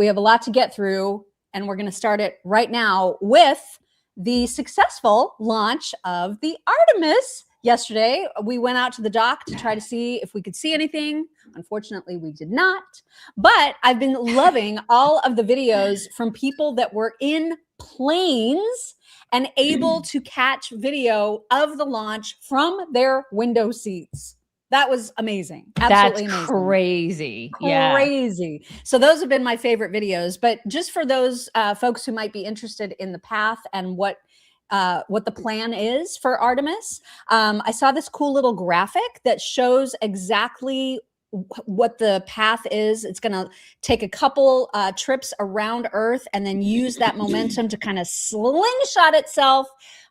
We have a lot to get through, and we're going to start it right now with the successful launch of the Artemis. Yesterday, we went out to the dock to try to see if we could see anything. Unfortunately, we did not. But I've been loving all of the videos from people that were in planes and able to catch video of the launch from their window seats. That was amazing. Absolutely That's amazing. Crazy. Crazy. Yeah. So those have been my favorite videos. But just for those folks who might be interested in the path and what the plan is for Artemis, I saw this cool little graphic that shows exactly what the path is. It's going to take a couple trips around Earth and then use that momentum to kind of slingshot itself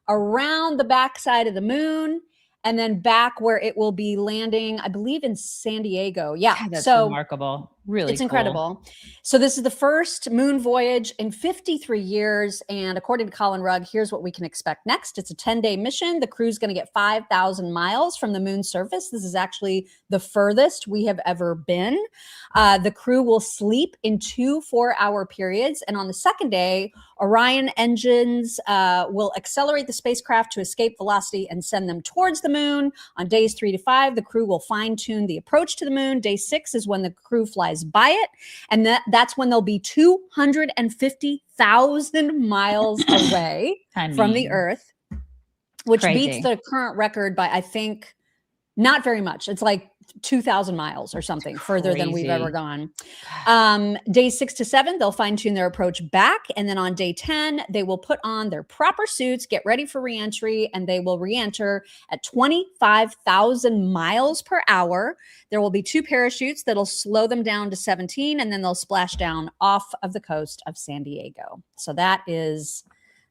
around the backside of the moon and then back where it will be landing, I believe, in San Diego. Yeah, that's so remarkable. Really, it's incredible. So this is the first moon voyage in 53 years. And according to Colin Rugg, here's what we can expect next. It's a 10-day mission. The crew's going to get 5,000 miles from the moon's surface. This is actually the furthest we have ever been. The crew will sleep in 2 4-hour periods. And on the second day, Orion engines will accelerate the spacecraft to escape velocity and send them towards the moon. On days 3 to 5, the crew will fine-tune the approach to the moon. Day 6 is when the crew flies by it, and that's when they'll be 250,000 miles away from the Earth, which beats the current record by, I think, not very much. It's like 2,000 miles or something further than we've ever gone. Days 6 to 7, they'll fine-tune their approach back. And then on day 10, they will put on their proper suits, get ready for reentry, and they will reenter at 25,000 miles per hour. There will be 2 parachutes that'll slow them down to 17, and then they'll splash down off of the coast of San Diego. So that is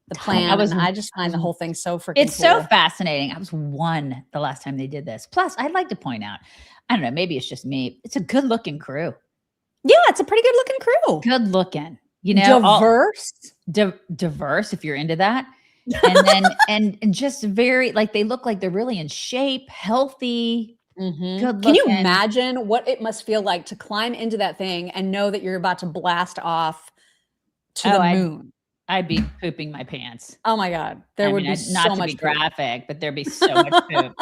the plan. I just find the whole thing so freaking It's cool. So fascinating. I was 1 the last time they did this. Plus, I'd like to point out, I don't know, maybe it's just me. It's a good looking crew. Yeah, it's a pretty good looking crew. Good looking. You know, diverse. Diverse if you're into that. And then and just very, like, they look like they're really in shape, healthy. Mm-hmm. Good looking. Can you imagine what it must feel like to climb into that thing and know that you're about to blast off to the moon? I'd be pooping my pants. Oh my God. There would be so much graphic, but there'd be so much poop.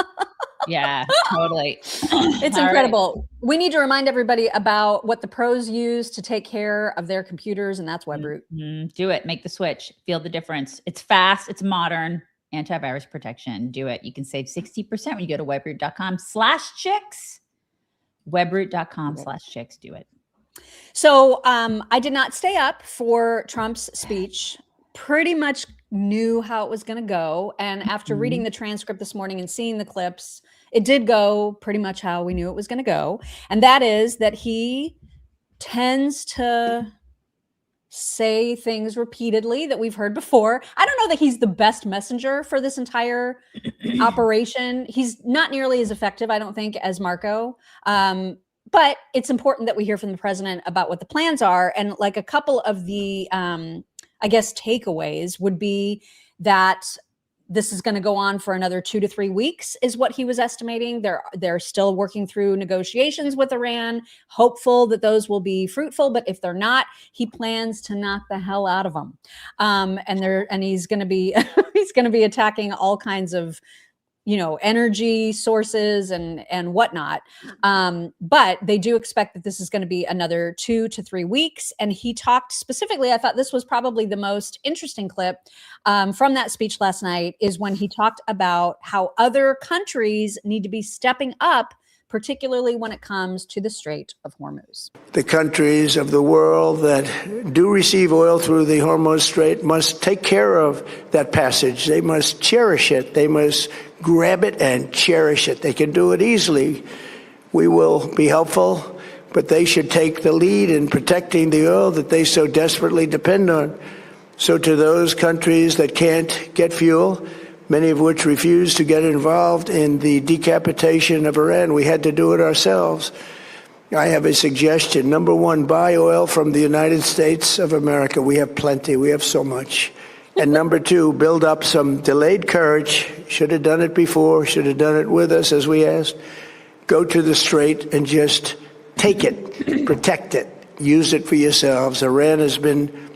Yeah, totally. It's incredible. Right. We need to remind everybody about what the pros use to take care of their computers, and that's WebRoot. Mm-hmm. Do it. Make the switch. Feel the difference. It's fast. It's modern. Antivirus protection. Do it. You can save 60% when you go to webroot.com/chicks. Webroot.com/chicks. Do it. So I did not stay up for Trump's speech. Pretty much knew how it was going to go. And after reading the transcript this morning and seeing the clips, it did go pretty much how we knew it was going to go. And that is that he tends to say things repeatedly that we've heard before. I don't know that he's the best messenger for this entire operation. He's not nearly as effective, I don't think, as Marco. But it's important that we hear from the president about what the plans are. And like a couple of the, I guess, takeaways would be that this is going to go on for another 2 to 3 weeks is what he was estimating. They're still working through negotiations with Iran, hopeful that those will be fruitful. But if they're not, he plans to knock the hell out of them. And he's going to be he's going to be attacking all kinds of, you know, energy sources and whatnot. But they do expect that this is going to be another 2 to 3 weeks. And he talked specifically, I thought this was probably the most interesting clip from that speech last night, is when he talked about how other countries need to be stepping up, particularly when it comes to the Strait of Hormuz. The countries of the world that do receive oil through the Hormuz Strait must take care of that passage. They must cherish it. They must grab it and cherish it. They can do it easily. We will be helpful, but they should take the lead in protecting the oil that they so desperately depend on. So to those countries that can't get fuel, many of which refuse to get involved in the decapitation of Iran, we had to do it ourselves. I have a suggestion. Number one, buy oil from the United States of America. We have plenty. We have so much. And number two, build up some delayed courage. Should have done it before. Should have done it with us, as we asked. Go to the Strait and just take it, protect it, use it for yourselves. Iran has been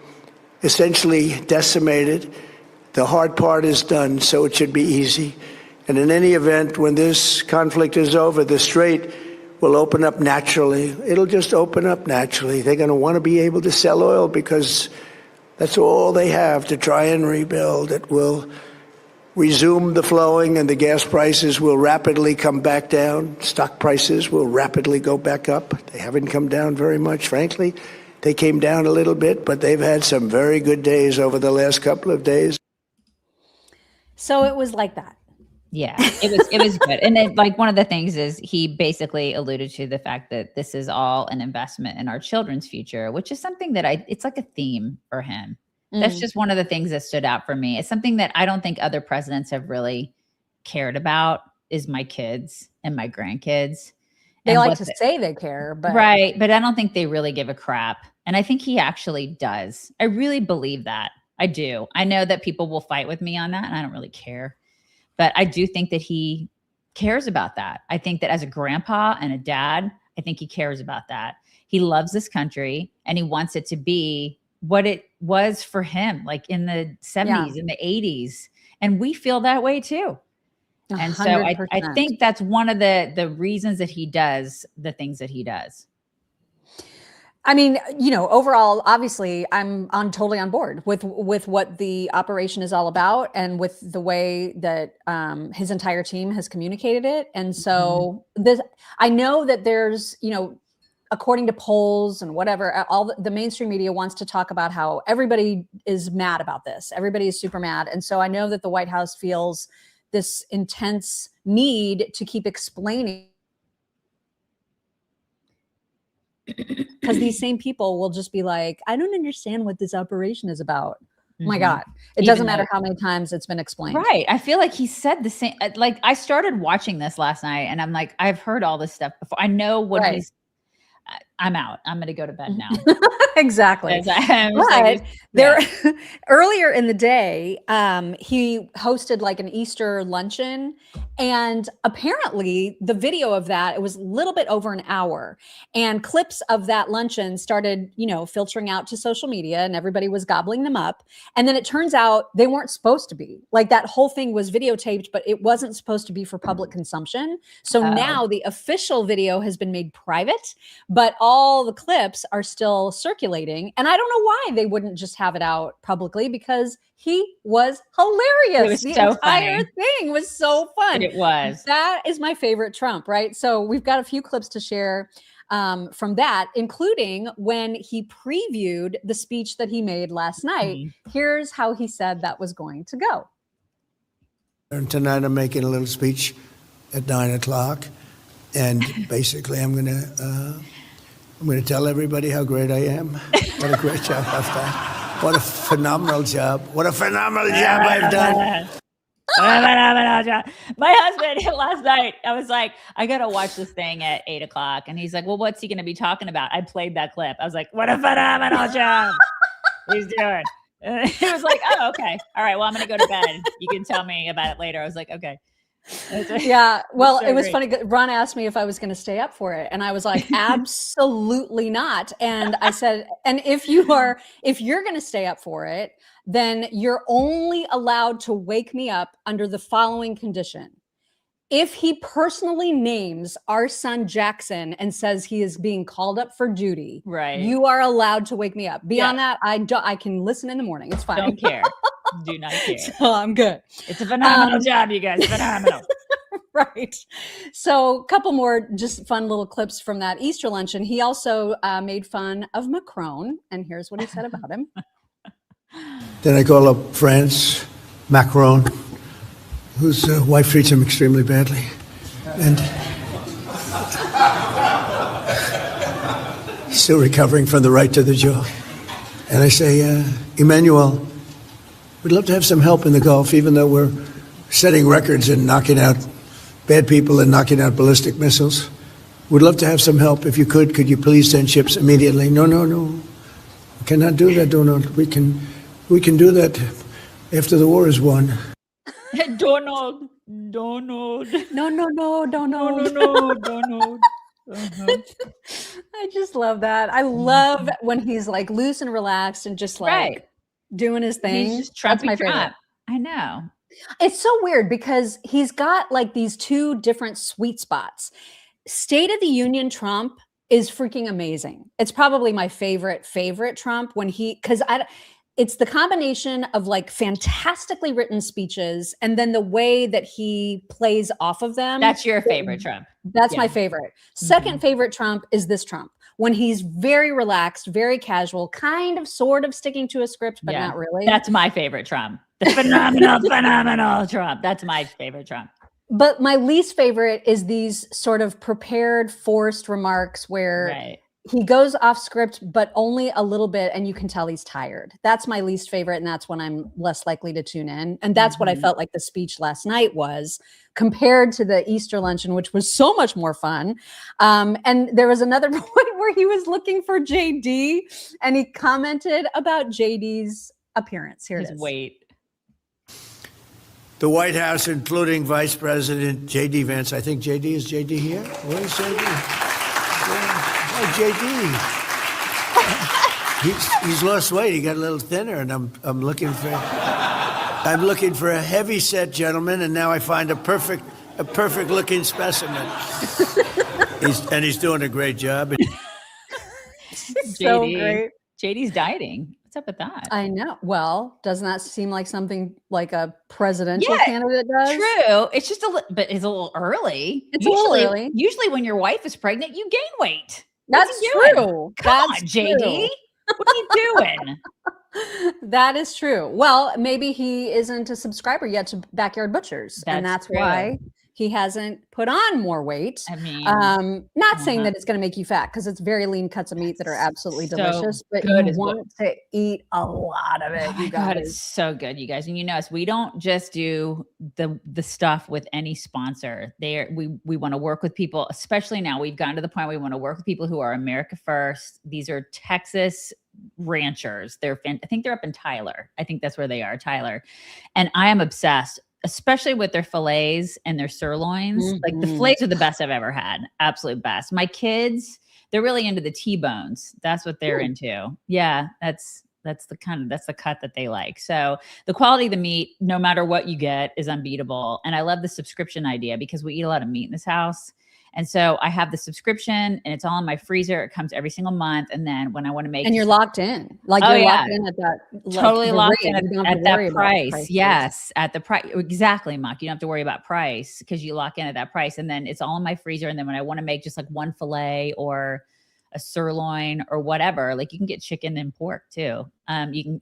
essentially decimated. The hard part is done, so it should be easy. And in any event, when this conflict is over, the Strait will open up naturally. It'll just open up naturally. They're going to want to be able to sell oil because that's all they have to try and rebuild. It will resume the flowing, and the gas prices will rapidly come back down. Stock prices will rapidly go back up. They haven't come down very much, frankly. They came down a little bit, but they've had some very good days over the last couple of days. So it was like that. Yeah, it was good. And then, like, one of the things is he basically alluded to the fact that this is all an investment in our children's future, which is something that it's like a theme for him. That's just one of the things that stood out for me. It's something that I don't think other presidents have really cared about, is my kids and my grandkids. They like to say they care, but right. But I don't think they really give a crap. And I think he actually does. I really believe that. I do. I know that people will fight with me on that, and I don't really care. But I do think that he cares about that. I think that as a grandpa and a dad, I think he cares about that. He loves this country, and he wants it to be what it was for him, like in the 70s, in the 80s. And we feel that way too. And 100%. So I think that's one of the reasons that he does the things that he does. I mean, you know, overall, obviously, I'm totally on board with what the operation is all about, and with the way that his entire team has communicated it. And so I know that there's, you know, according to polls and whatever, all the mainstream media wants to talk about how everybody is mad about this. Everybody is super mad. And so I know that the White House feels this intense need to keep explaining, because these same people will just be like, I don't understand what this operation is about. Oh my God. It doesn't matter how many times it's been explained. Right. I feel like he said the same. Like, I started watching this last night, and I'm like, I've heard all this stuff before. I know what he's. I'm out. I'm going to go to bed now. Exactly. But earlier in the day, he hosted like an Easter luncheon, and apparently the video of that, it was a little bit over an hour, and clips of that luncheon started, you know, filtering out to social media, and everybody was gobbling them up. And then it turns out they weren't supposed to be. Like, that whole thing was videotaped, but it wasn't supposed to be for public consumption. So now the official video has been made private, but all the clips are still circulating. And I don't know why they wouldn't just have it out publicly, because he was hilarious. It was the so entire funny. thing was so fun. It was. That is my favorite Trump, right? So we've got a few clips to share from that, including when he previewed the speech that he made last night. Here's how he said that was going to go. And tonight I'm making a little speech at 9 o'clock. And basically I'm going to tell everybody how great I am. What a great job I've done. What a phenomenal job. What a phenomenal job I've done. My husband last night, I was like, I got to watch this thing at 8 o'clock. And he's like, well, what's he going to be talking about? I played that clip. I was like, what a phenomenal job he's doing. He was like, oh, okay. All right. Well, I'm going to go to bed. You can tell me about it later. I was like, okay. Yeah. Well, it was funny. Ron asked me if I was going to stay up for it, and I was like, absolutely not. And I said, and if you're going to stay up for it, then you're only allowed to wake me up under the following condition. If he personally names our son Jackson and says he is being called up for duty, right, you are allowed to wake me up. Beyond that, I can listen in the morning. It's fine. Don't care. Do not care. So I'm good. It's a phenomenal job, you guys. Phenomenal. Right. So a couple more just fun little clips from that Easter luncheon. He also made fun of Macron, and here's what he said about him. Then I call up France, Macron, whose wife treats him extremely badly. And still recovering from the right to the jaw. And I say, Emmanuel, we'd love to have some help in the Gulf, even though we're setting records and knocking out bad people and knocking out ballistic missiles. We'd love to have some help. If you could you please send ships immediately? No. We cannot do that, Donald. We can do that after the war is won. Donald. No, Donald. No, Donald. I just love that. I love when he's like loose and relaxed and just like doing his thing. He's just That's my Trump. favorite. I know. It's so weird because he's got like these two different sweet spots. State of the Union Trump is freaking amazing. It's probably my favorite Trump when it's the combination of like fantastically written speeches and then the way that he plays off of them. That's your favorite Trump. That's my favorite. Second favorite Trump is this Trump when he's very relaxed, very casual, kind of sort of sticking to a script, but not really. That's my favorite Trump. The phenomenal Trump. That's my favorite Trump. But my least favorite is these sort of prepared, forced remarks where he goes off script, but only a little bit, and you can tell he's tired. That's my least favorite, and that's when I'm less likely to tune in. And that's what I felt like the speech last night was compared to the Easter luncheon, which was so much more fun. And there was another point where he was looking for JD, and he commented about JD's appearance. Here it is. Weight. The White House, including Vice President JD Vance. I think JD is JD here. Where is JD? JD. He's lost weight. He got a little thinner, and I'm looking for a heavy set gentleman, and now I find a perfect looking specimen. He's doing a great job. So great. JD's dieting. What's up with that? I know. Well, doesn't that seem like something like a presidential candidate does? True. It's just but it's a little early. It's a little early. Usually when your wife is pregnant, you gain weight. That's true. Come on, JD. What are you doing? That is true. Well, maybe he isn't a subscriber yet to Backyard Butchers. And that's why he hasn't put on more weight. I mean, not saying that it's going to make you fat because it's very lean cuts of meat that are absolutely delicious, but you want to eat a lot of it. Oh you God, it's so good, you guys. And you know us, we don't just do the stuff with any sponsor. We want to work with people, especially now we've gotten to the point where we want to work with people who are America first. These are Texas ranchers. I think they're up in Tyler. I think that's where they are, Tyler. And I am obsessed, especially with their fillets and their sirloins. Like the fillets are the best I've ever had. Absolute best. My kids, they're really into the T-bones. That's what they're into. Yeah, that's the cut that they like. So the quality of the meat, no matter what you get, is unbeatable. And I love the subscription idea because we eat a lot of meat in this house. And so I have the subscription and it's all in my freezer. It comes every single month. And then when I want to make, and you're locked in, like you're locked in at that, totally locked in at that price. Yes. At the price. Exactly, Mock. You don't have to worry about price because you lock in at that price. And then it's all in my freezer. And then when I want to make just like one fillet or a sirloin or whatever, like you can get chicken and pork too. You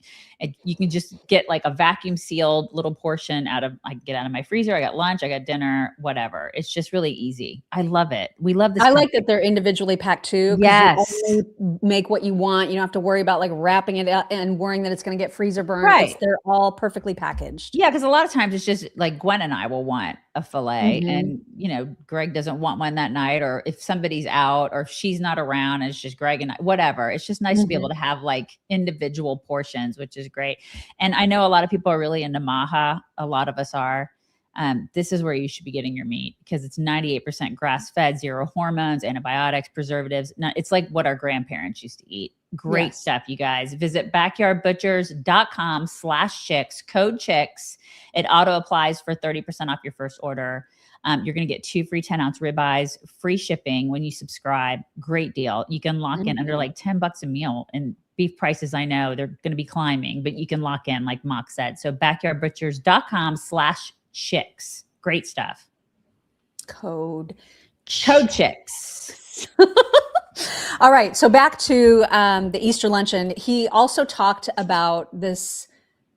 can just get like a vacuum sealed little portion I can get out of my freezer. I got lunch, I got dinner, whatever. It's just really easy. I love it. We love this. I like that they're individually packed too. Yes. You only make what you want. You don't have to worry about like wrapping it up and worrying that it's going to get freezer burned. Right. They're all perfectly packaged. Yeah. Cause a lot of times it's just like Gwen and I will want a fillet and Greg doesn't want one that night, or if somebody's out or if she's not around and it's just Greg and I, whatever. It's just nice to be able to have like individual portions, which is great. And I know a lot of people are really into Maha. A lot of us are. This is where you should be getting your meat because it's 98% grass-fed, 0 hormones, antibiotics, preservatives. Now, it's like what our grandparents used to eat. Great stuff, you guys. Visit backyardbutchers.com/chicks, code chicks. It auto applies for 30% off your first order. You're going to get 2 free 10-ounce ribeyes, free shipping when you subscribe. Great deal. You can lock in under like $10 a meal, and beef prices, I know they're going to be climbing, but you can lock in like Mock said. So backyardbutchers.com/chicks. Great stuff. Code chicks. All right. So back to the Easter luncheon. He also talked about this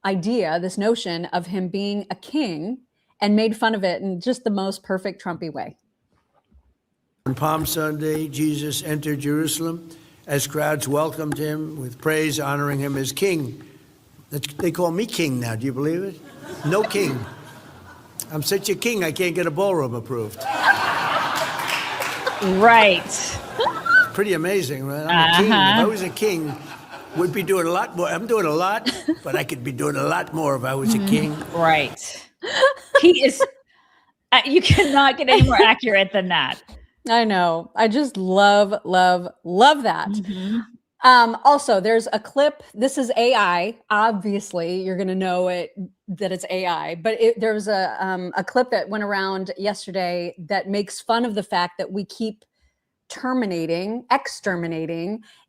idea, this notion of him being a king, and made fun of it in just the most perfect Trumpy way. On Palm Sunday, Jesus entered Jerusalem as crowds welcomed him with praise, honoring him as king. They call me king now. Do you believe it? No king. I'm such a king, I can't get a ballroom approved. Right. Pretty amazing, right? I'm a king. If I was a king, we'd be doing a lot more. I'm doing a lot, but I could be doing a lot more if I was a king. Right. He is, you cannot get any more accurate than that. I know. I just love that. Also, there's a clip. This is AI. Obviously, you're going to know that it's AI. But there was a clip that went around yesterday that makes fun of the fact that we keep exterminating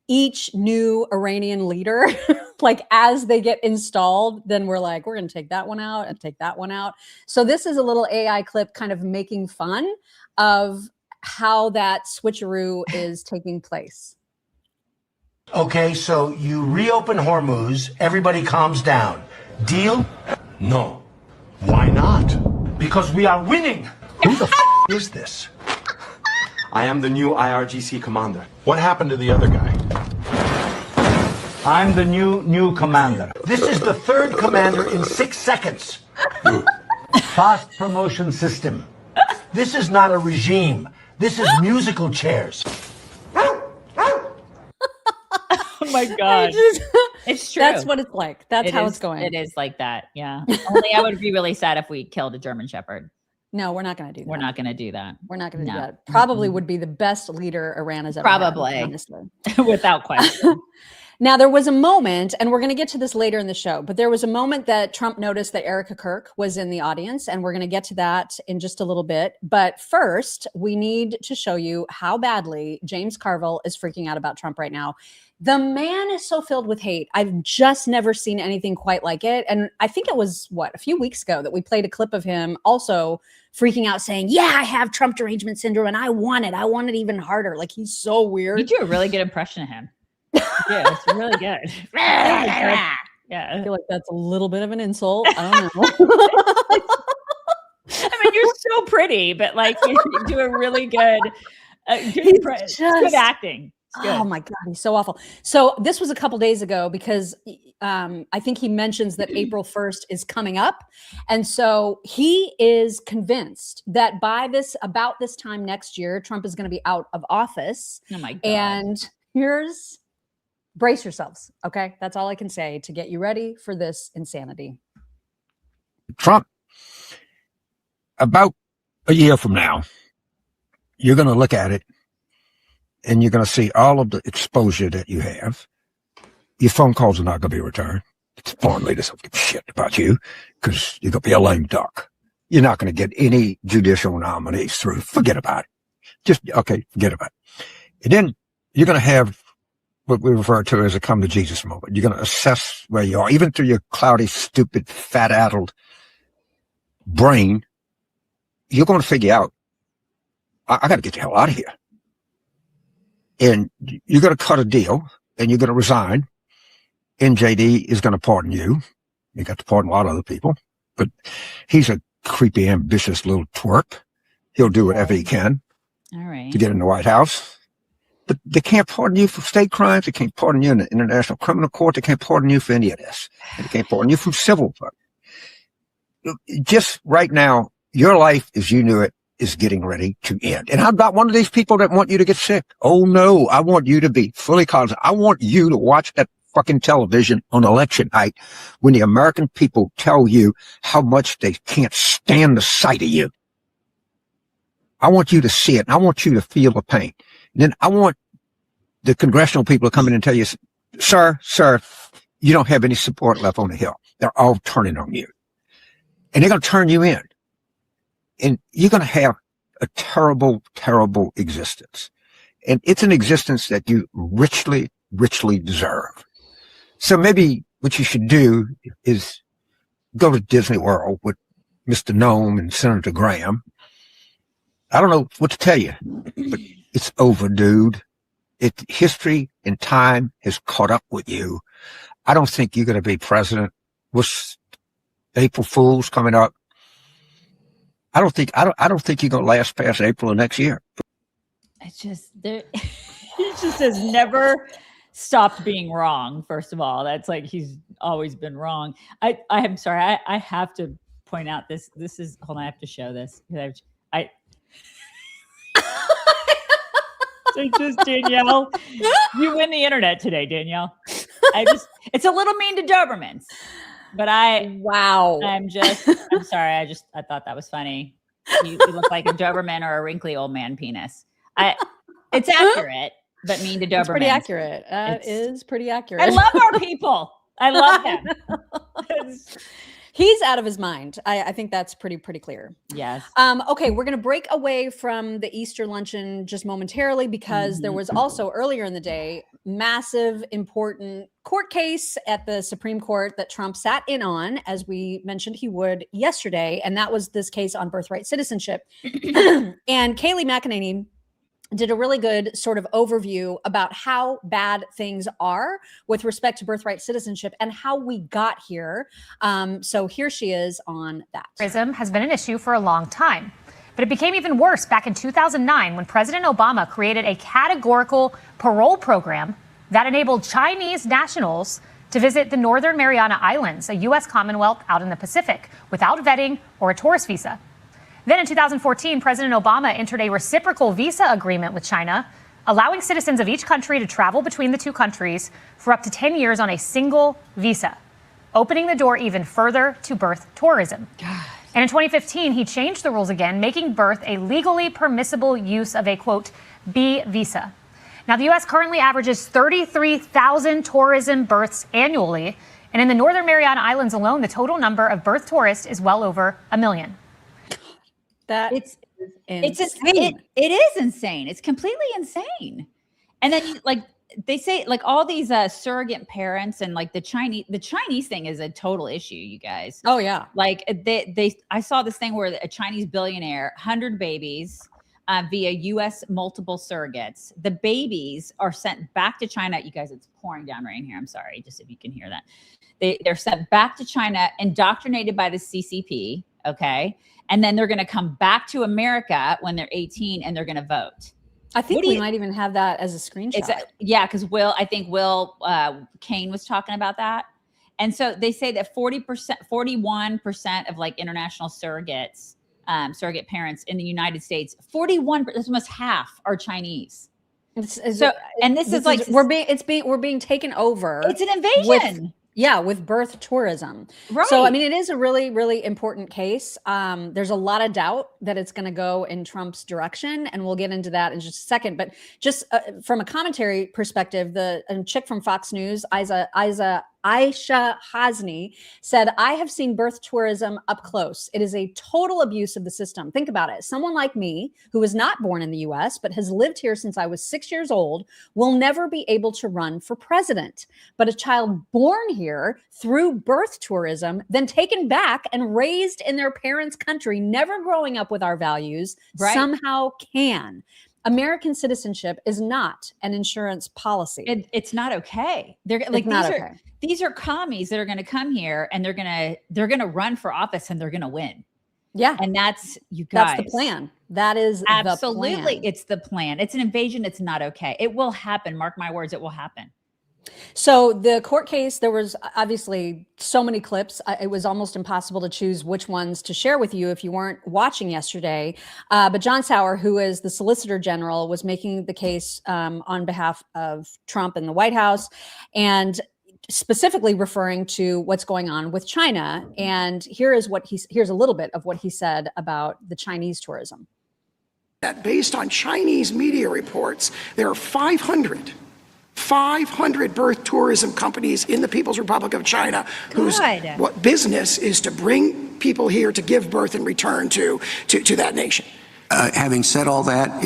each new Iranian leader. Like as they get installed, then we're like, we're going to take that one out and take that one out. So this is a little AI clip kind of making fun of how that switcheroo is taking place. Okay, so you reopen Hormuz, everybody calms down. Deal? No. Why not? Because we are winning. Who the is this? I am the new IRGC commander. What happened to the other guy? I'm the new commander. This is the third commander in 6 seconds. Fast promotion system. This is not a regime. This is musical chairs. Oh my God. It's true. That's what it's like. That's how it's going. It is like that. Yeah. Only I would be really sad if we killed a German Shepherd. No, we're not going to do that. We're not going to do that. We're not going to do that. Probably would be the best leader Iran has ever Probably. had, honestly. Without question. Now, there was a moment, and we're going to get to this later in the show, but there was a moment that Trump noticed that Erika Kirk was in the audience, and we're going to get to that in just a little bit. But first, we need to show you how badly James Carville is freaking out about Trump right now. The man is so filled with hate. I've just never seen anything quite like it. And I think it was, a few weeks ago that we played a clip of him also freaking out saying, yeah, I have Trump derangement syndrome and I want it. I want it even harder. Like, he's so weird. You do a really good impression of him. Yeah, it's really good. Yeah. I feel like that's a little bit of an insult. I don't know. I mean, you're so pretty, but like you do a really good, good acting. Oh my God, he's so awful. So this was a couple days ago because I think he mentions that April 1st is coming up. And so he is convinced that about this time next year, Trump is going to be out of office. Oh my God. And brace yourselves. Okay. That's all I can say to get you ready for this insanity. Trump, about a year from now, you're going to look at it and you're going to see all of the exposure that you have. Your phone calls are not going to be returned. Foreign leaders don't give a shit about you because you're going to be a lame duck. You're not going to get any judicial nominees through. Forget about it. Forget about it. And then you're going to have what we refer to as a come to Jesus moment. You're going to assess where you are, even through your cloudy, stupid, fat-addled brain. You're going to figure out, I got to get the hell out of here. And you're going to cut a deal and you're going to resign. And JD is going to pardon you. You got to pardon a lot of other people, but he's a creepy, ambitious little twerp. He'll do whatever he can to get in the White House. But they can't pardon you for state crimes. They can't pardon you in the International Criminal Court. They can't pardon you for any of this. And they can't pardon you from civil. Just right now, your life as you knew it is getting ready to end. And I'm not one of these people that want you to get sick. Oh no, I want you to be fully cognizant. I want you to watch that fucking television on election night when the American people tell you how much they can't stand the sight of you. I want you to see it. And I want you to feel the pain. And then I want the congressional people to come in and tell you, sir, you don't have any support left on the Hill. They're all turning on you. And they're going to turn you in. And you're going to have a terrible, terrible existence. And it's an existence that you richly, richly deserve. So maybe what you should do is go to Disney World with Mr. Nome and Senator Graham. I don't know what to tell you, but it's over, dude. History and time has caught up with you. I don't think you're going to be president. With April Fools coming up, I don't think you're going to last past April of next year. It's just he just has never stopped being wrong. First of all, that's like he's always been wrong. I'm sorry. I have to point out this. This is hold on. I have to show this. So just Danielle, you win the internet today, Danielle. It's a little mean to Dobermans. But I'm sorry. I thought that was funny. You look like a Doberman or a wrinkly old man penis. It's accurate, but mean to Dobermans. It's pretty accurate. That is pretty accurate. I love our people. I love them. He's out of his mind. I think that's pretty clear. Yes. Okay, we're going to break away from the Easter luncheon just momentarily because there was also earlier in the day massive, important court case at the Supreme Court that Trump sat in on, as we mentioned he would yesterday, and that was this case on birthright citizenship. And Kayleigh McEnany did a really good sort of overview about how bad things are with respect to birthright citizenship and how we got here. So here she is on that. Terrorism has been an issue for a long time, but it became even worse back in 2009 when President Obama created a categorical parole program that enabled Chinese nationals to visit the Northern Mariana Islands, a U.S. Commonwealth out in the Pacific, without vetting or a tourist visa. Then in 2014, President Obama entered a reciprocal visa agreement with China, allowing citizens of each country to travel between the two countries for up to 10 years on a single visa, opening the door even further to birth tourism. God. And in 2015, he changed the rules again, making birth a legally permissible use of a, quote, B visa. Now, the U.S. currently averages 33,000 tourism births annually. And in the Northern Mariana Islands alone, the total number of birth tourists is well over 1 million. It's insane. It is insane. It's completely insane. And then they say like all these surrogate parents and like the Chinese thing is a total issue, you guys. Oh yeah. Like I saw this thing where a Chinese billionaire, 100 babies via US multiple surrogates. The babies are sent back to China. You guys, it's pouring down rain here. I'm sorry, just if you can hear that. They're sent back to China, indoctrinated by the CCP. Okay. And then they're going to come back to America when they're 18 and they're going to vote. I think we might even have that as a screenshot. Because Will Kane was talking about that. And so they say that 41% of like international surrogates, surrogate parents in the United States, 41%, that's almost half, are Chinese. We're being taken over. It's an invasion. With birth tourism. Right. So, I mean, it is a really, really important case. There's a lot of doubt that it's going to go in Trump's direction, and we'll get into that in just a second. But just from a commentary perspective, the chick from Fox News, Aisha Hasni, said, I have seen birth tourism up close. It is a total abuse of the system. Think about it. Someone like me, who was not born in the US, but has lived here since I was 6 years old, will never be able to run for president. But a child born here through birth tourism, then taken back and raised in their parents' country, never growing up with our values, somehow can. American citizenship is not an insurance policy. It's not okay. These are commies that are going to come here and they're going to run for office and they're going to win. Yeah. And that's, you guys. That's the plan. That is absolutely the plan. It's the plan. It's an invasion. It's not okay. It will happen. Mark my words. It will happen. So the court case, there was obviously so many clips. It was almost impossible to choose which ones to share with you if you weren't watching yesterday. But John Sauer, who is the Solicitor General, was making the case on behalf of Trump and the White House, and specifically referring to what's going on with China. And here's a little bit of what he said about the Chinese tourism. That based on Chinese media reports, there are 500 birth tourism companies in the People's Republic of China whose what business is to bring people here to give birth and return to that nation. Having said all that,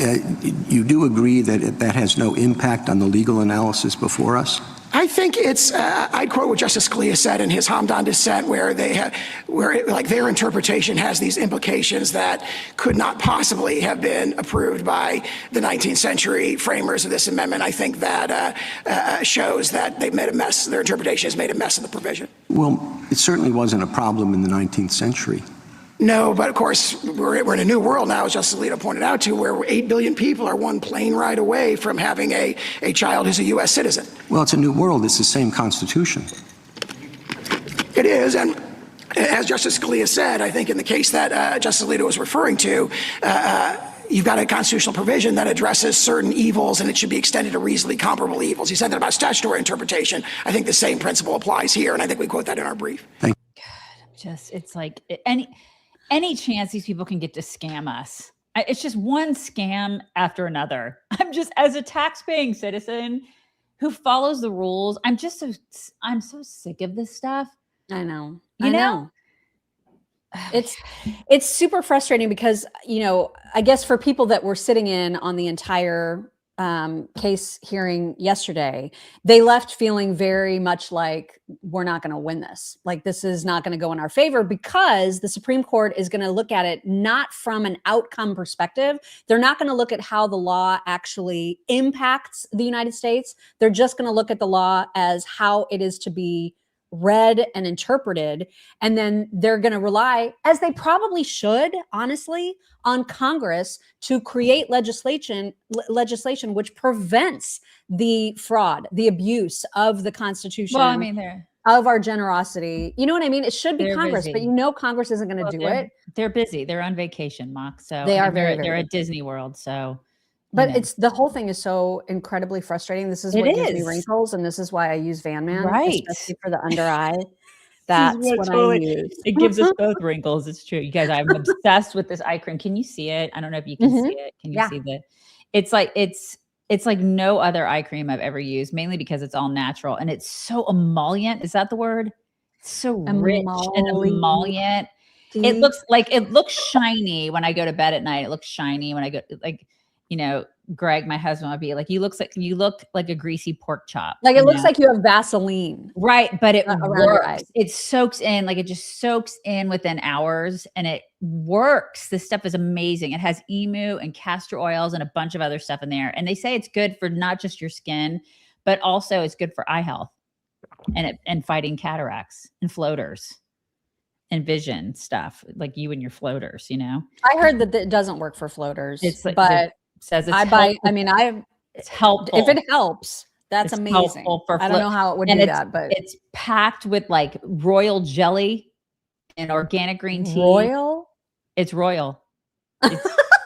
you do agree that that has no impact on the legal analysis before us? I think it's, I'd quote what Justice Scalia said in his Hamdan dissent, where their interpretation has these implications that could not possibly have been approved by the 19th century framers of this amendment. I think that shows that they've made a mess. Their interpretation has made a mess of the provision. Well, it certainly wasn't a problem in the 19th century. No, but of course, we're in a new world now, as Justice Alito pointed out, where 8 billion people are one plane ride away from having a child who's a U.S. citizen. Well, it's a new world. It's the same Constitution. It is, and as Justice Scalia said, I think in the case that Justice Alito was referring to, you've got a constitutional provision that addresses certain evils, and it should be extended to reasonably comparable evils. He said that about statutory interpretation. I think the same principle applies here, and I think we quote that in our brief. Thank you. God, it's like any chance these people can get to scam us. It's just one scam after another. I'm just, as a tax-paying citizen who follows the rules, I'm so sick of this stuff. I know. You know? It's super frustrating because, I guess for people that were sitting in on the entire case hearing yesterday, they left feeling very much like we're not going to win this. Like this is not going to go in our favor because the Supreme Court is going to look at it not from an outcome perspective. They're not going to look at how the law actually impacts the United States. They're just going to look at the law as how it is to be read and interpreted. And then they're going to rely, as they probably should, honestly, on Congress to create legislation which prevents the fraud, the abuse of the Constitution. Well, I mean, of our generosity. You know what I mean? It should be They're Congress, busy. but Congress isn't going to do it. They're busy. They're on vacation, Mock. So They are they're very at Disney World. So, but it's the whole thing is so incredibly frustrating. This is what gives me wrinkles, and this is why I use Van Man, right? Especially for the under eye. That's what I use. It gives us both wrinkles. It's true. You guys, I'm obsessed with this eye cream. Can you see it? I don't know if you can see it. Can you see it's like no other eye cream I've ever used, mainly because it's all natural and it's so emollient. Is that the word? It's so rich and emollient. It looks shiny when I go to bed at night. It looks shiny when I go, Greg, my husband, would be like, you look like a greasy pork chop. Like it looks like you have Vaseline. Right. But it works. It soaks in, it just soaks in within hours and it works. This stuff is amazing. It has emu and castor oils and a bunch of other stuff in there. And they say it's good for not just your skin, but also it's good for eye health and fighting cataracts and floaters and vision stuff, like you and your floaters, I heard that it doesn't work for floaters, but says it's it's helpful. If it helps, that's amazing. I don't know how it would do that, but it's packed with royal jelly and organic green tea. Royal? It's royal.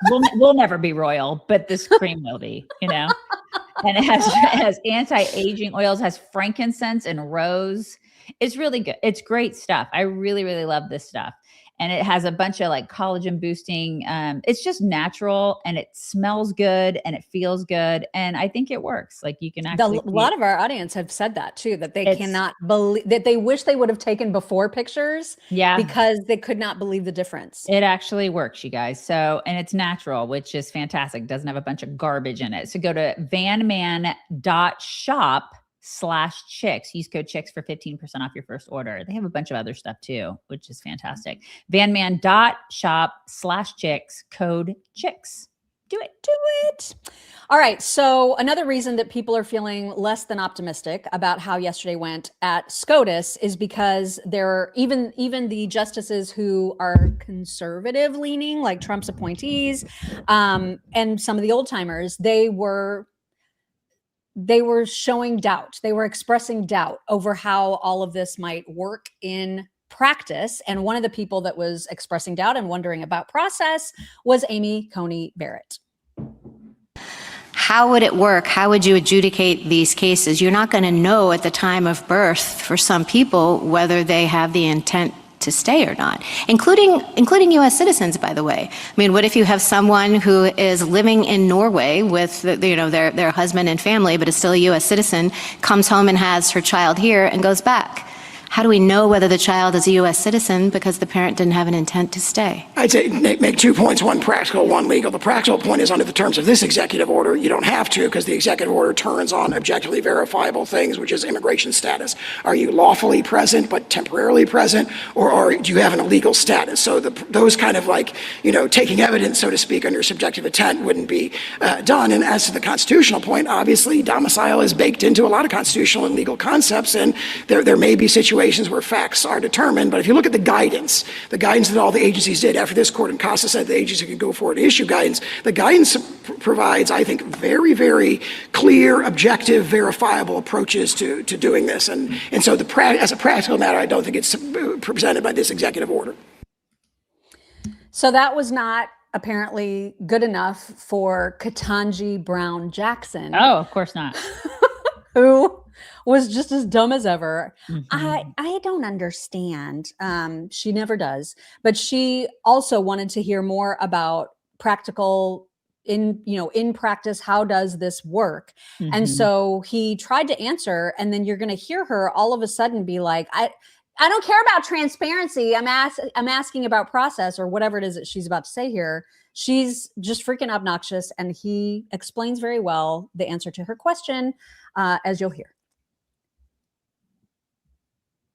We'll never be royal, but this cream will be, And it has anti-aging oils, has frankincense and rose. It's really good. It's great stuff. I really, really love this stuff. And it has a bunch of collagen boosting. It's just natural and it smells good and it feels good. And I think it works. You can actually. A lot of our audience have said that too, that they cannot believe, that they wish they would have taken before pictures. Yeah. Because they could not believe the difference. It actually works, you guys. So, and it's natural, which is fantastic. It doesn't have a bunch of garbage in it. So go to vanman.shop/chicks. Use code chicks for 15% off your first order. They have a bunch of other stuff too, which is fantastic. vanman.shop/chicks, code chicks. Do it. All right. So another reason that people are feeling less than optimistic about how yesterday went at SCOTUS is because there are even the justices who are conservative leaning, like Trump's appointees, and some of the old timers, they were showing doubt. They were expressing doubt over how all of this might work in practice. And one of the people that was expressing doubt and wondering about process was Amy Coney Barrett. How would it work? How would you adjudicate these cases? You're not going to know at the time of birth for some people whether they have the intent to stay or not, including U.S. citizens, by the way. I mean, what if you have someone who is living in Norway with their husband and family, but is still a U.S. citizen, comes home and has her child here and goes back? How do we know whether the child is a U.S. citizen because the parent didn't have an intent to stay? I'd say make 2 points, one practical, one legal. The practical point is under the terms of this executive order, you don't have to because the executive order turns on objectively verifiable things, which is immigration status. Are you lawfully present but temporarily present, or do you have an illegal status? So those kind of taking evidence, so to speak, under subjective intent wouldn't be done. And as to the constitutional point, obviously domicile is baked into a lot of constitutional and legal concepts, and there may be situations where facts are determined. But if you look at the guidance that all the agencies did after this court in Costa said the agency could go forward and issue guidance, the guidance provides, I think, very, very clear, objective, verifiable approaches to doing this. And so as a practical matter, I don't think it's presented by this executive order. So that was not apparently good enough for Ketanji Brown Jackson. Oh, of course not. Who was just as dumb as ever. Mm-hmm. I don't understand. She never does. But she also wanted to hear more about practical in practice, how does this work? And so he tried to answer, and then you're going to hear her all of a sudden be like, I don't care about transparency. I'm asking about process, or whatever it is that she's about to say here. She's just freaking obnoxious. And he explains very well the answer to her question, as you'll hear.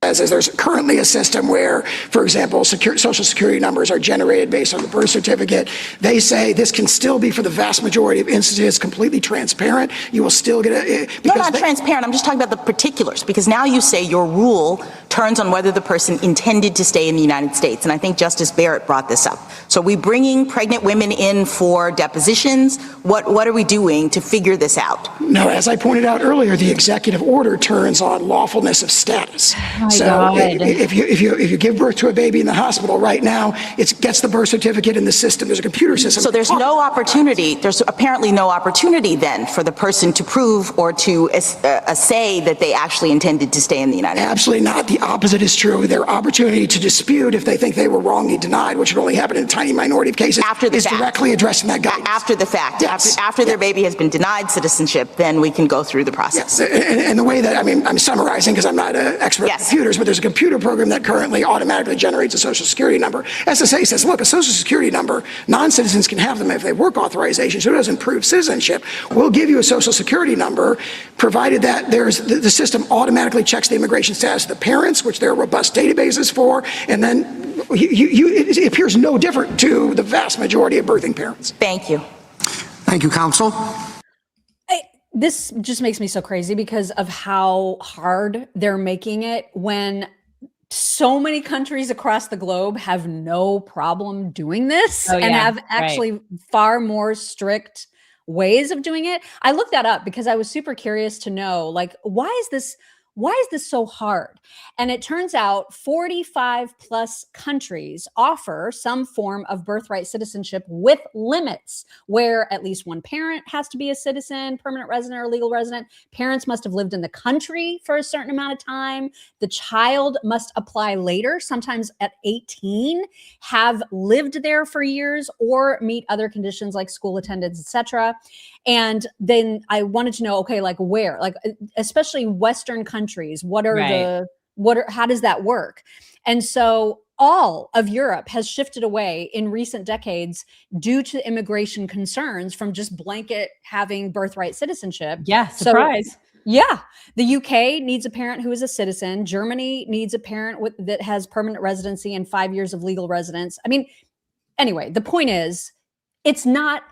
Is there's currently a system where, for example, social security numbers are generated based on the birth certificate. They say this can still be, for the vast majority of instances, completely transparent. You will still get a... No, not transparent. I'm just talking about the particulars, because now you say your rule turns on whether the person intended to stay in the United States. And I think Justice Barrett brought this up. So are we bringing pregnant women in for depositions? What are we doing to figure this out? No, as I pointed out earlier, the executive order turns on lawfulness of status. So if you give birth to a baby in the hospital right now, it gets the birth certificate in the system. There's a computer system. So there's no opportunity. There's apparently no opportunity then for the person to prove or to say that they actually intended to stay in the United States. Absolutely not. The opposite is true. Their opportunity to dispute if they think they were wrongly denied, which would only happen in a tiny minority of cases, after the is fact. Directly addressing that guidance. After the fact. Yes. After their baby has been denied citizenship, then we can go through the process. Yes. And the way that, I'm summarizing because I'm not an expert in computers, but there's a computer program that currently automatically generates a social security number. SSA says, look, a social security number, non-citizens can have them if they have work authorization, so it doesn't prove citizenship. We'll give you a social security number, provided that the system automatically checks the immigration status of the parents, which there are robust databases for, and then it appears no different to the vast majority of birthing parents. Thank you. Thank you, counsel. This just makes me so crazy because of how hard they're making it, when so many countries across the globe have no problem doing this and have actually far more strict ways of doing it. I looked that up because I was super curious to know, like, why is this so hard? And it turns out 45 plus countries offer some form of birthright citizenship with limits, where at least one parent has to be a citizen, permanent resident, or legal resident. Parents must have lived in the country for a certain amount of time. The child must apply later, sometimes at 18, have lived there for years, or meet other conditions like school attendance, etc. And then I wanted to know, okay, like where, like especially Western countries, how does that work? And so all of Europe has shifted away in recent decades due to immigration concerns from just blanket having birthright citizenship. Yeah, surprise. So, yeah, the UK needs a parent who is a citizen. Germany needs a parent that has permanent residency and 5 years of legal residence. I mean, anyway, the point is, it's not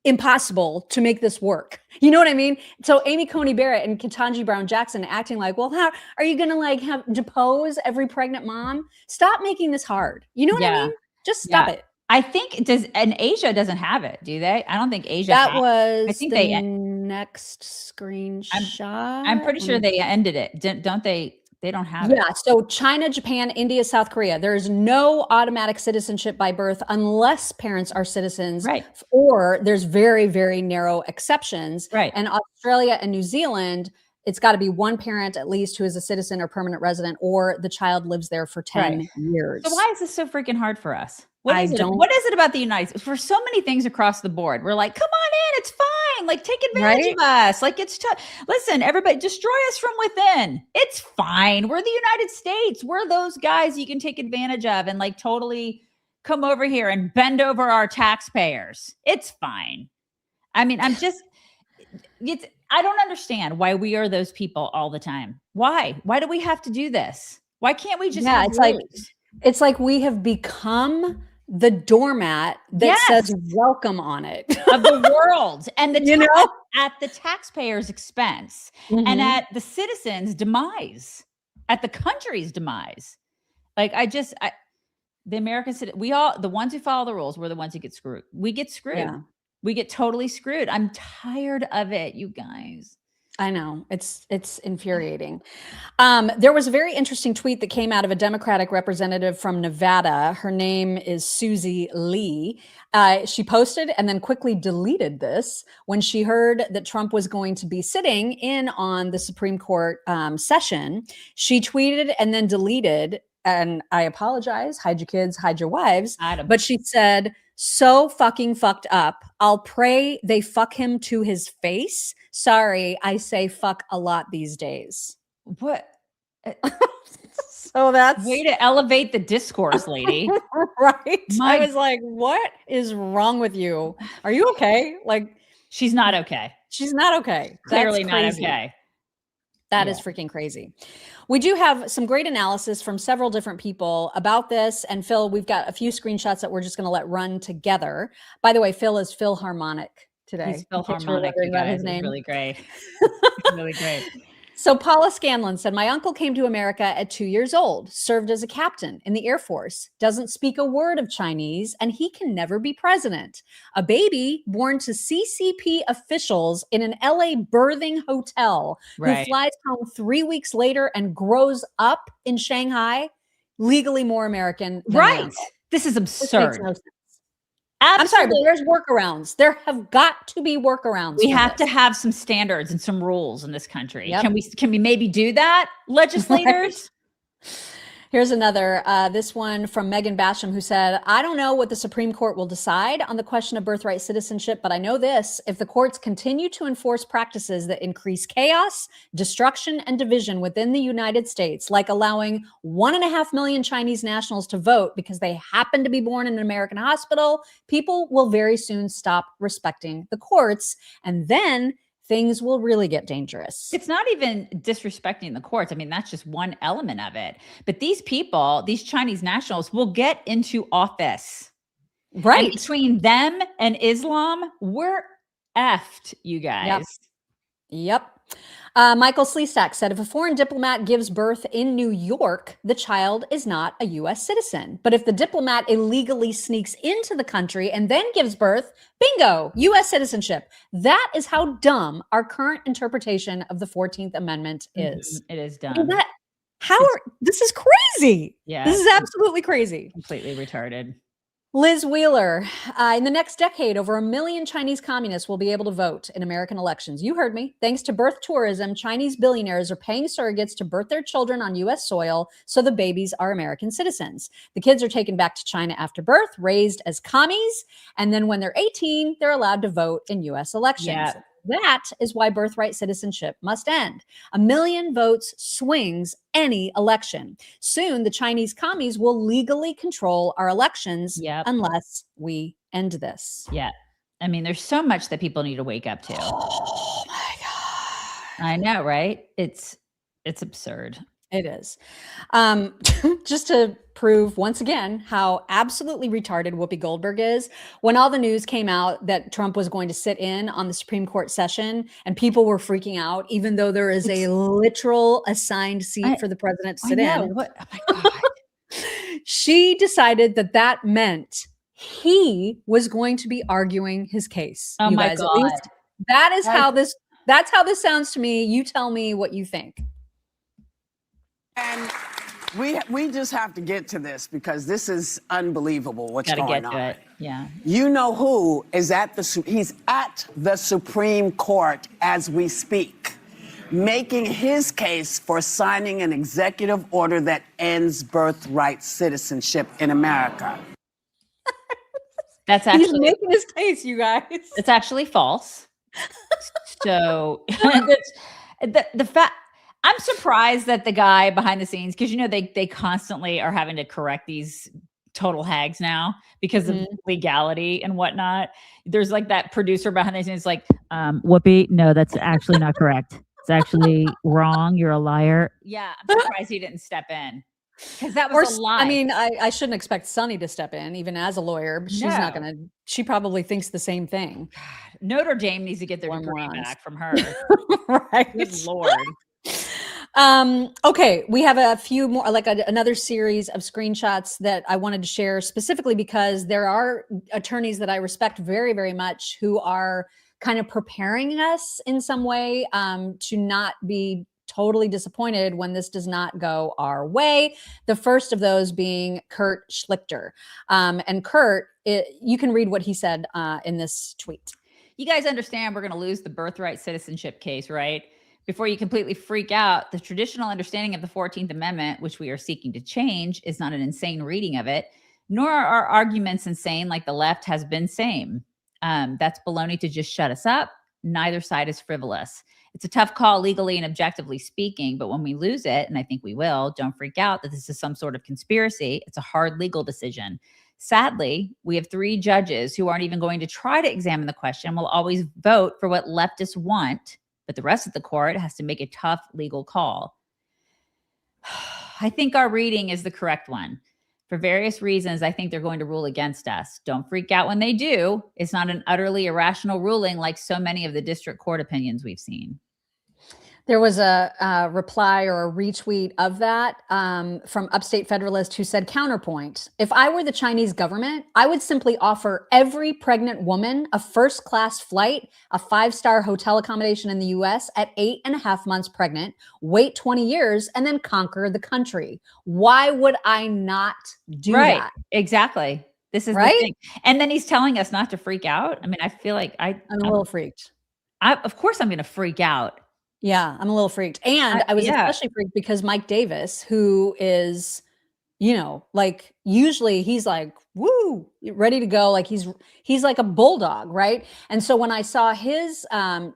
impossible to make this work. You know what I mean? So Amy Coney Barrett and Ketanji Brown Jackson acting like, well, how are you going to have depose every pregnant mom? Stop making this hard. You know what I mean? Just stop it. I think Asia doesn't have it, do they? I don't think Asia. I think the next screenshot. I'm pretty sure they ended it. Don't they? They don't have it. Yeah. So China, Japan, India, South Korea, there is no automatic citizenship by birth unless parents are citizens. Right. Or there's very, very narrow exceptions. Right. And Australia and New Zealand, it's got to be one parent at least who is a citizen or permanent resident, or the child lives there for 10 years. So why is this so freaking hard for us? What is it about the United States? For so many things across the board, we're like, come on in, it's fine. Like, take advantage of us. Like, it's listen, everybody, destroy us from within. It's fine. We're the United States. We're those guys you can take advantage of and like totally come over here and bend over our taxpayers. It's fine. I mean, I don't understand why we are those people all the time. Why? Why do we have to do this? Why can't we just have rules? It's like we have become the doormat that says welcome on it of the world, and at the taxpayer's expense, and at the citizens' demise, at the country's demise. Like the American citizen, the ones who follow the rules, we're the ones who get screwed. We get screwed. Yeah. We get totally screwed. I'm tired of it, you guys. I know, it's infuriating. There was a very interesting tweet that came out of a Democratic representative from Nevada. Her name is Susie Lee. She posted and then quickly deleted this when she heard that Trump was going to be sitting in on the Supreme Court session. She tweeted and then deleted, and I apologize, hide your kids, hide your wives. But she said, So fucking fucked up. I'll pray they fuck him to his face. Sorry, I say fuck a lot these days. What? So that's way to elevate the discourse, lady. Right? I was like, what is wrong with you? Are you okay? Like, she's not okay. She's not okay. Clearly not okay. That is freaking crazy. We do have some great analysis from several different people about this. And Phil, we've got a few screenshots that we're just going to let run together. By the way, Phil is Philharmonic today. He's Philharmonic, you guys. His name. Really great. Really great. So Paula Scanlon said, my uncle came to America at 2 years old, served as a captain in the Air Force, doesn't speak a word of Chinese, and he can never be president. A baby born to CCP officials in an LA birthing hotel who flies home 3 weeks later and grows up in Shanghai, legally more American than my uncle. This is absurd. This makes no sense. I'm sorry, but there's workarounds. There have got to be workarounds. We have to have some standards and some rules in this country. Yep. Can we maybe do that, legislators? Here's another, this one from Megyn Basham, who said, I don't know what the Supreme Court will decide on the question of birthright citizenship, but I know this. If the courts continue to enforce practices that increase chaos, destruction, and division within the United States, like allowing 1.5 million Chinese nationals to vote because they happen to be born in an American hospital, people will very soon stop respecting the courts. And then things will really get dangerous. It's not even disrespecting the courts. I mean, that's just one element of it. But these people, these Chinese nationals, will get into office. Right. And between them and Islam, we're effed, you guys. Yep. Michael Sleestak said, if a foreign diplomat gives birth in New York, the child is not a U.S. citizen. But if the diplomat illegally sneaks into the country and then gives birth, bingo, U.S. citizenship. That is how dumb our current interpretation of the 14th Amendment is. It is dumb. This is crazy. Yeah. This is absolutely crazy. Completely retarded. Liz Wheeler, in the next decade, over 1 million Chinese communists will be able to vote in American elections. You heard me. Thanks to birth tourism, Chinese billionaires are paying surrogates to birth their children on U.S. soil so the babies are American citizens. The kids are taken back to China after birth, raised as commies, and then when they're 18, they're allowed to vote in U.S. elections. Yeah. That is why birthright citizenship must end. 1 million votes swings any election. Soon, the Chinese commies will legally control our elections unless we end this. Yeah. I mean, there's so much that people need to wake up to. Oh my God. I know, right? It's absurd. It is. Just to prove once again how absolutely retarded Whoopi Goldberg is, when all the news came out that Trump was going to sit in on the Supreme Court session and people were freaking out, even though there is a literal assigned seat for the president to sit in. What? Oh my God. She decided that that meant he was going to be arguing his case. Oh my God. At least that is that's how this sounds to me. You tell me what you think. And we just have to get to this because this is unbelievable what's going on. Gotta get to it. Yeah. You know who is he's at the Supreme Court as we speak, making his case for signing an executive order that ends birthright citizenship in America. That's actually he's making his case, you guys. It's actually false. So the fact. I'm surprised that the guy behind the scenes, because, you know, they constantly are having to correct these total hags now because of legality and whatnot. There's like that producer behind the scenes like, Whoopi, no, that's actually not correct. It's actually wrong. You're a liar. Yeah, I'm surprised he didn't step in. Because that was a lie. I mean, I shouldn't expect Sunny to step in, even as a lawyer, but she's not going to. She probably thinks the same thing. God, Notre Dame needs to get their degree back from her. Right. Good Lord. Okay, we have a few more, like another series of screenshots that I wanted to share specifically because there are attorneys that I respect very, very much who are kind of preparing us in some way to not be totally disappointed when this does not go our way. The first of those being Kurt Schlichter. And Kurt, you can read what he said in this tweet. You guys understand we're going to lose the birthright citizenship case, right? Before you completely freak out, the traditional understanding of the 14th Amendment, which we are seeking to change, is not an insane reading of it, Nor are arguments insane like the left has been same. That's baloney to just shut us up. Neither side is frivolous. It's a tough call legally and objectively speaking, but when we lose it, and I think we will, don't freak out that this is some sort of conspiracy. It's a hard legal decision. Sadly, we have 3 judges who aren't even going to try to examine the question, will always vote for what leftists want, but the rest of the court has to make a tough legal call. I think our reading is the correct one. For various reasons, I think they're going to rule against us. Don't freak out when they do. It's not an utterly irrational ruling like so many of the district court opinions we've seen. There was a reply or a retweet of that from Upstate Federalist who said, counterpoint, if I were the Chinese government, I would simply offer every pregnant woman a first-class flight, a 5-star hotel accommodation in the US at 8.5 months pregnant, wait 20 years, and then conquer the country. Why would I not do that? Exactly. This is right. The thing. And then he's telling us not to freak out. I mean, I feel like I'm a little freaked. Of course I'm going to freak out. Yeah, I'm a little freaked. And I was especially freaked because Mike Davis, who is, you know, like usually he's like, woo, ready to go. Like he's like a bulldog, right? And so when I saw his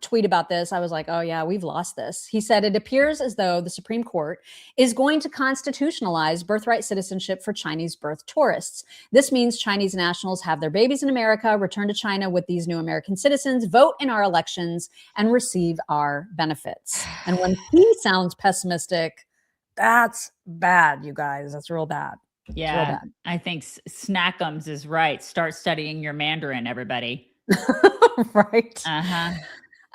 tweet about this, I was like, oh yeah, we've lost this. He said, it appears as though the Supreme Court is going to constitutionalize birthright citizenship for Chinese birth tourists. This means Chinese nationals have their babies in America, return to China with these new American citizens, vote in our elections, and receive our benefits. And when he sounds pessimistic, that's bad, you guys. That's real bad. Yeah, I think Snackums is right. Start studying your Mandarin, everybody. Right.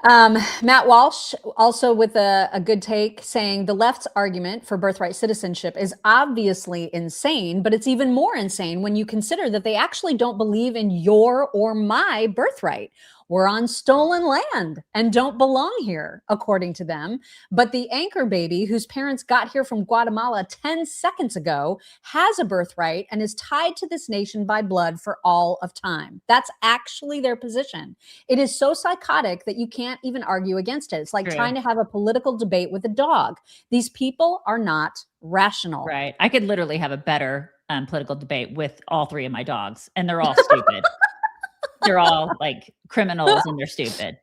Matt Walsh also with a good take saying the left's argument for birthright citizenship is obviously insane, but it's even more insane when you consider that they actually don't believe in your or my birthright. We're on stolen land and don't belong here, according to them. But the anchor baby, whose parents got here from Guatemala 10 seconds ago, has a birthright and is tied to this nation by blood for all of time. That's actually their position. It is so psychotic that you can't even argue against it. It's like trying to have a political debate with a dog. These people are not rational. Right. I could literally have a better political debate with all 3 of my dogs, and they're all stupid. They're all like criminals and they're stupid.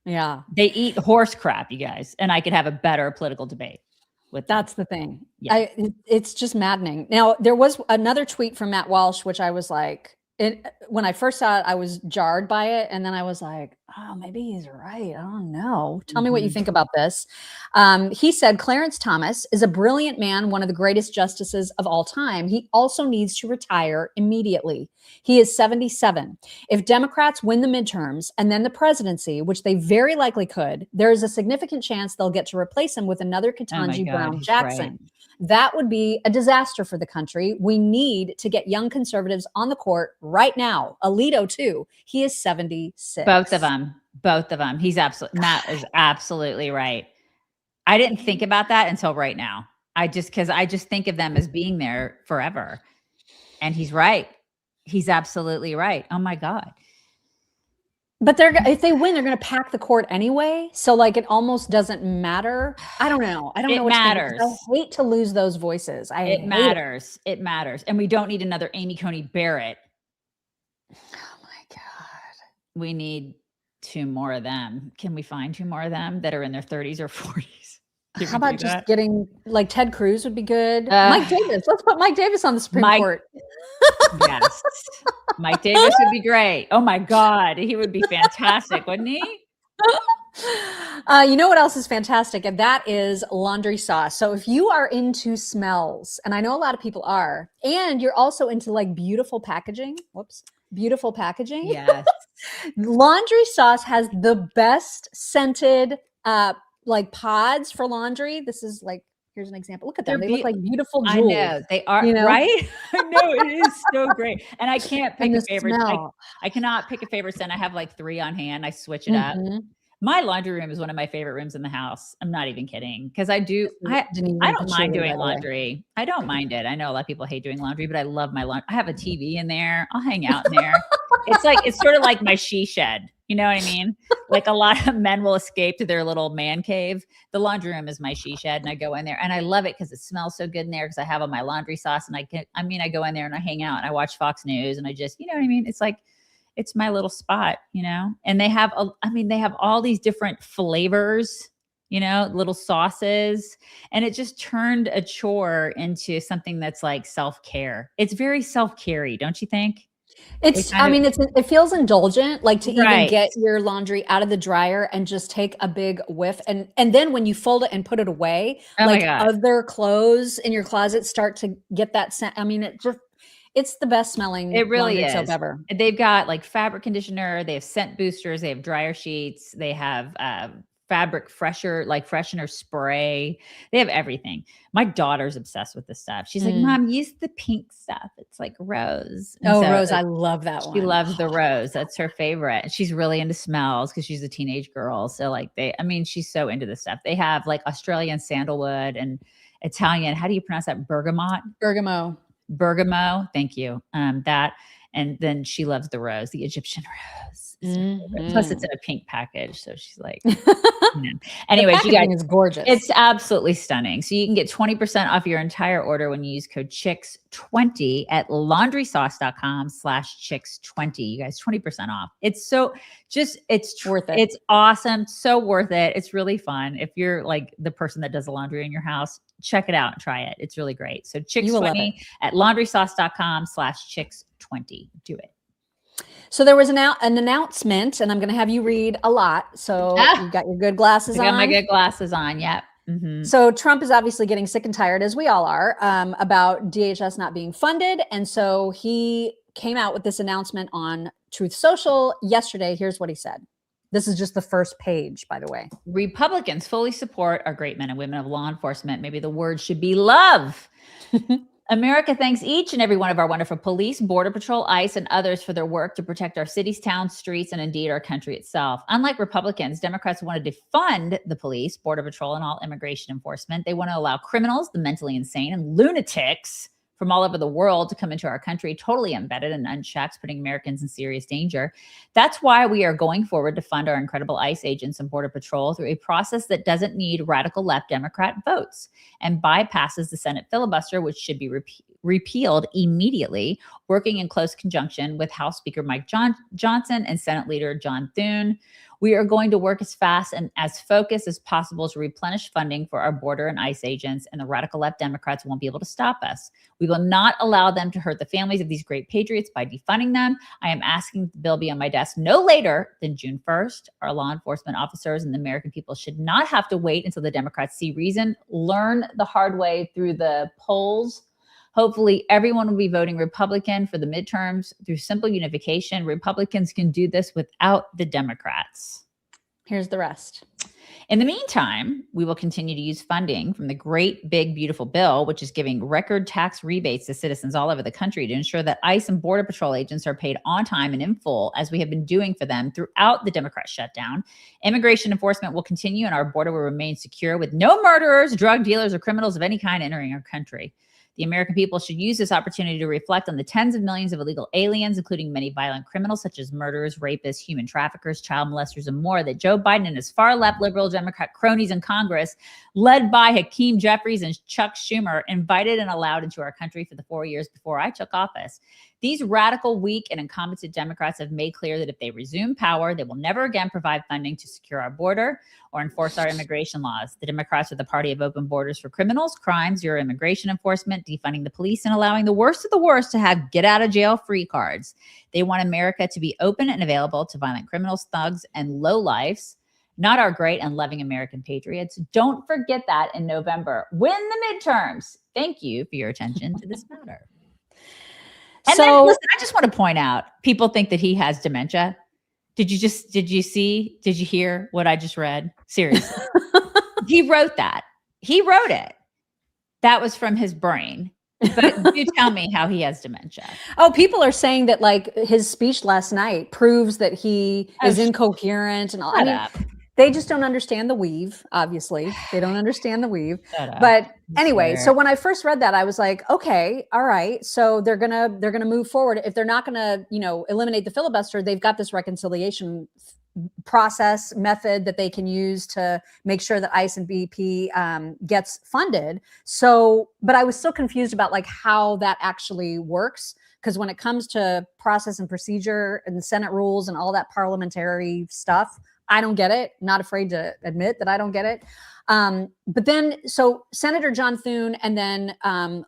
Yeah. They eat horse crap, you guys. And I could have a better political debate with them. That's the thing. Yeah. It's just maddening. Now, there was another tweet from Matt Walsh, which I was like, when I first saw it, I was jarred by it. And then I was like, oh, maybe he's right. I don't know. Tell me what you think about this. He said, Clarence Thomas is a brilliant man, one of the greatest justices of all time. He also needs to retire immediately. He is 77. If Democrats win the midterms and then the presidency, which they very likely could, there is a significant chance they'll get to replace him with another Ketanji Brown Jackson. Right. That would be a disaster for the country. We need to get young conservatives on the court right now. Alito, too. He is 76. Both of them. Matt is absolutely right. I didn't think about that until right now. I just think of them as being there forever. And he's right. He's absolutely right. Oh my God. But if they win, they're going to pack the court anyway. So like it almost doesn't matter. I don't know. I don't know what matters. I hate to lose those voices. It matters. It matters. And we don't need another Amy Coney Barrett. Oh my God. We need 2 more of them. Can we find 2 more of them that are in their 30s or 40s? How about just getting like Ted Cruz would be good. Mike Davis. Let's put Mike Davis on the Supreme Court. Yes. Mike Davis would be great. Oh my God. He would be fantastic, wouldn't he? You know what else is fantastic? And that is laundry sauce. So if you are into smells, and I know a lot of people are, and you're also into like beautiful packaging. Beautiful packaging. Yes. Laundry sauce has the best scented like pods for laundry. This is like, here's an example. Look at them. They look like beautiful jewels. I know they are, right? I know it is so great. And I can't pick a favorite. I cannot pick a favorite scent. I have like 3 on hand. I switch it up. My laundry room is one of my favorite rooms in the house. I'm not even kidding. Cause I don't mind doing laundry. I don't mind it. I know a lot of people hate doing laundry, but I love my laundry. I have a TV in there. I'll hang out in there. It's sort of like my she shed. You know what I mean? Like a lot of men will escape to their little man cave. The laundry room is my she shed, and I go in there and I love it because it smells so good in there because I have all my laundry sauce, and I go in there and I hang out and I watch Fox News and I just, you know what I mean? It's like, it's my little spot, you know? And they have, they have all these different flavors, you know, little sauces, and it just turned a chore into something that's like self-care. It's very self-carey, don't you think? It feels indulgent, like to even Right. get your laundry out of the dryer and just take a big whiff. And then when you fold it and put it away, Oh my like God. other clothes in your closet start to get that scent. I mean, it's the best smelling It really laundry soap is. ever. They've got like fabric conditioner, they have scent boosters, they have dryer sheets, they have fabric freshener spray. They have everything. My daughter's obsessed with this stuff. She's like, Mom, use the pink stuff. It's like rose. And so, Rose. I love that one. She loves the rose. That's her favorite. And she's really into smells because she's a teenage girl. So like she's so into this stuff. They have like Australian sandalwood and Italian. How do you pronounce that? Bergamo. Thank you. That. And then she loves the rose, the Egyptian rose. Plus it's in a pink package. So she's like, Anyway, the packaging is gorgeous. It's absolutely stunning. So you can get 20% off your entire order when you use code CHICKS20 at laundrysauce.com/chicks20. You guys, 20% off. It's worth it. It's awesome. So worth it. It's really fun. If you're like the person that does the laundry in your house, check it out and try it. It's really great. So CHICKS20 at laundrysauce.com/chicks20. Do it. So there was an announcement, and I'm going to have you read a lot. So you got your good glasses on. I got my good glasses on. Yep. So Trump is obviously getting sick and tired, as we all are, about DHS not being funded. And so he came out with this announcement on Truth Social yesterday. Here's what he said. This is just the first page, by the way. Republicans fully support our great men and women of law enforcement. Maybe the word should be love. America thanks each and every one of our wonderful police, Border Patrol, ICE, and others for their work to protect our cities, towns, streets, and indeed our country itself. Unlike Republicans, Democrats want to defund the police, Border Patrol, and all immigration enforcement. They want to allow criminals, the mentally insane, and lunatics from all over the world to come into our country totally unvetted and unchecked, putting Americans in serious danger. That's why we are going forward to fund our incredible ICE agents and Border Patrol through a process that doesn't need radical left Democrat votes and bypasses the Senate filibuster, which should be repealed immediately, working in close conjunction with House Speaker Mike Johnson and Senate Leader John Thune. We are going to work as fast and as focused as possible to replenish funding for our border and ICE agents, and the radical left Democrats won't be able to stop us. We will not allow them to hurt the families of these great patriots by defunding them. I am asking the bill be on my desk no later than June 1st. Our law enforcement officers and the American people should not have to wait until the Democrats see reason, learn the hard way through the polls. Hopefully everyone will be voting Republican for the midterms through simple unification. Republicans can do this without the Democrats. Here's the rest. In the meantime, we will continue to use funding from the great, big, beautiful bill, which is giving record tax rebates to citizens all over the country to ensure that ICE and Border Patrol agents are paid on time and in full, as we have been doing for them throughout the Democrat shutdown. Immigration enforcement will continue and our border will remain secure with no murderers, drug dealers, or criminals of any kind entering our country. The American people should use this opportunity to reflect on the tens of millions of illegal aliens, including many violent criminals such as murderers, rapists, human traffickers, child molesters, and more, that Joe Biden and his far-left liberal Democrat cronies in Congress, led by Hakeem Jeffries and Chuck Schumer, invited and allowed into our country for the 4 years before I took office. These radical, weak, and incompetent Democrats have made clear that if they resume power, they will never again provide funding to secure our border or enforce our immigration laws. The Democrats are the party of open borders for criminals, crimes, zero immigration enforcement, defunding the police, and allowing the worst of the worst to have get-out-of-jail-free cards. They want America to be open and available to violent criminals, thugs, and lowlifes, not our great and loving American patriots. Don't forget that in November. Win the midterms. Thank you for your attention to this matter. And then, listen, I just want to point out, people think that he has dementia. Did you hear what I just read? Seriously. He wrote that. He wrote it. That was from his brain. But you tell me how he has dementia. Oh, people are saying that like his speech last night proves that he is incoherent and all. I mean, they just don't understand the weave, obviously. They don't understand the weave. But anyway, so when I first read that, I was like, okay, all right. So they're gonna move forward. If they're not gonna, eliminate the filibuster, they've got this reconciliation process method that they can use to make sure that ICE and BP gets funded. So, but I was still confused about like how that actually works. Because when it comes to process and procedure and the Senate rules and all that parliamentary stuff, I don't get it. Not afraid to admit that I don't get it. But then, so Senator John Thune and then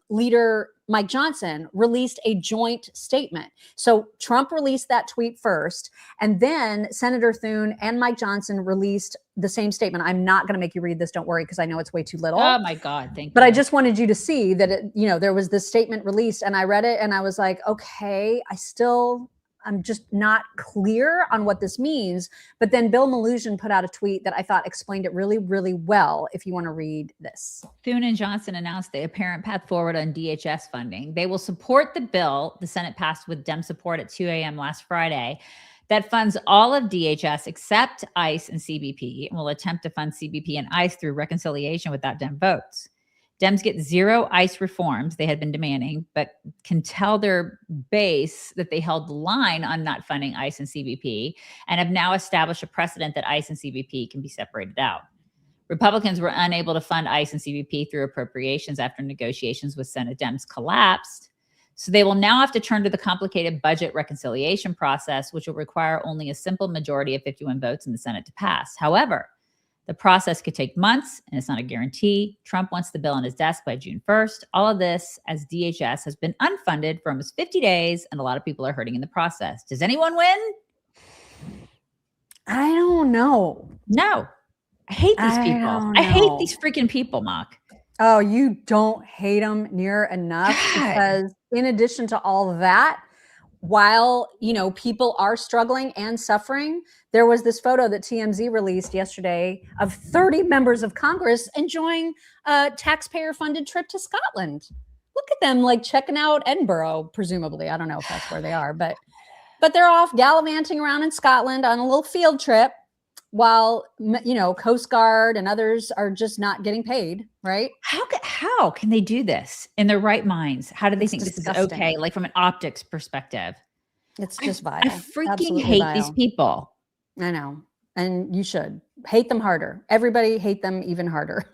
Leader Mike Johnson released a joint statement. So Trump released that tweet first, and then Senator Thune and Mike Johnson released the same statement. I'm not going to make you read this, don't worry, because I know it's way too little. Oh my God, thank you. But I just wanted you to see that, there was this statement released, and I read it and I was like, okay, I'm just not clear on what this means. But then Bill Maluzhin put out a tweet that I thought explained it really, really well, if you want to read this. Thune and Johnson announced the apparent path forward on DHS funding. They will support the bill the Senate passed with Dem support at 2 a.m. last Friday that funds all of DHS except ICE and CBP, and will attempt to fund CBP and ICE through reconciliation without Dem votes. Dems get zero ICE reforms they had been demanding, but can tell their base that they held the line on not funding ICE and CBP, and have now established a precedent that ICE and CBP can be separated out. Republicans were unable to fund ICE and CBP through appropriations after negotiations with Senate Dems collapsed. So they will now have to turn to the complicated budget reconciliation process, which will require only a simple majority of 51 votes in the Senate to pass. However, the process could take months, and it's not a guarantee. Trump wants the bill on his desk by June 1st. All of this as DHS has been unfunded for almost 50 days, and a lot of people are hurting in the process. Does anyone win? I don't know. No. I hate these people. I hate these freaking people, Mock. Oh, you don't hate them near enough. God. Because in addition to all of that, while, people are struggling and suffering, there was this photo that TMZ released yesterday of 30 members of Congress enjoying a taxpayer-funded trip to Scotland. Look at them like checking out Edinburgh, presumably. I don't know if that's where they are, but they're off gallivanting around in Scotland on a little field trip while, Coast Guard and others are just not getting paid, right? How can they do this in their right minds? How do they think this is okay? Like from an optics perspective. It's just vile. I freaking Absolutely hate vile. these people. I know. And you should hate them harder. Everybody hate them even harder.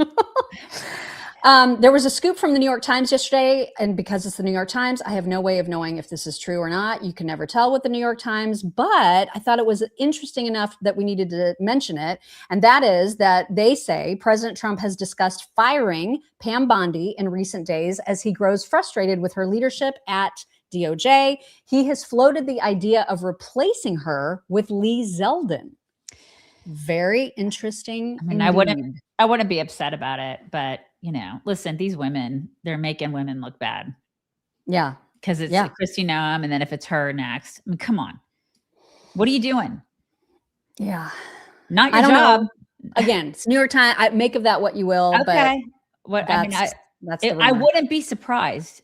There was a scoop from the New York Times yesterday, and because it's the New York Times, I have no way of knowing if this is true or not. You can never tell with the New York Times, but I thought it was interesting enough that we needed to mention it. And that is that they say President Trump has discussed firing Pam Bondi in recent days as he grows frustrated with her leadership at DOJ. He has floated the idea of replacing her with Lee Zeldin. Very interesting. I mean, I wouldn't be upset about it, but listen, these women, they're making women look bad. Yeah. Because it's Kristi Noem, and then if it's her next, I mean, come on. What are you doing? Yeah. Not your job. Know. Again, it's New York Times. I make of that what you will. Okay. But I wouldn't be surprised.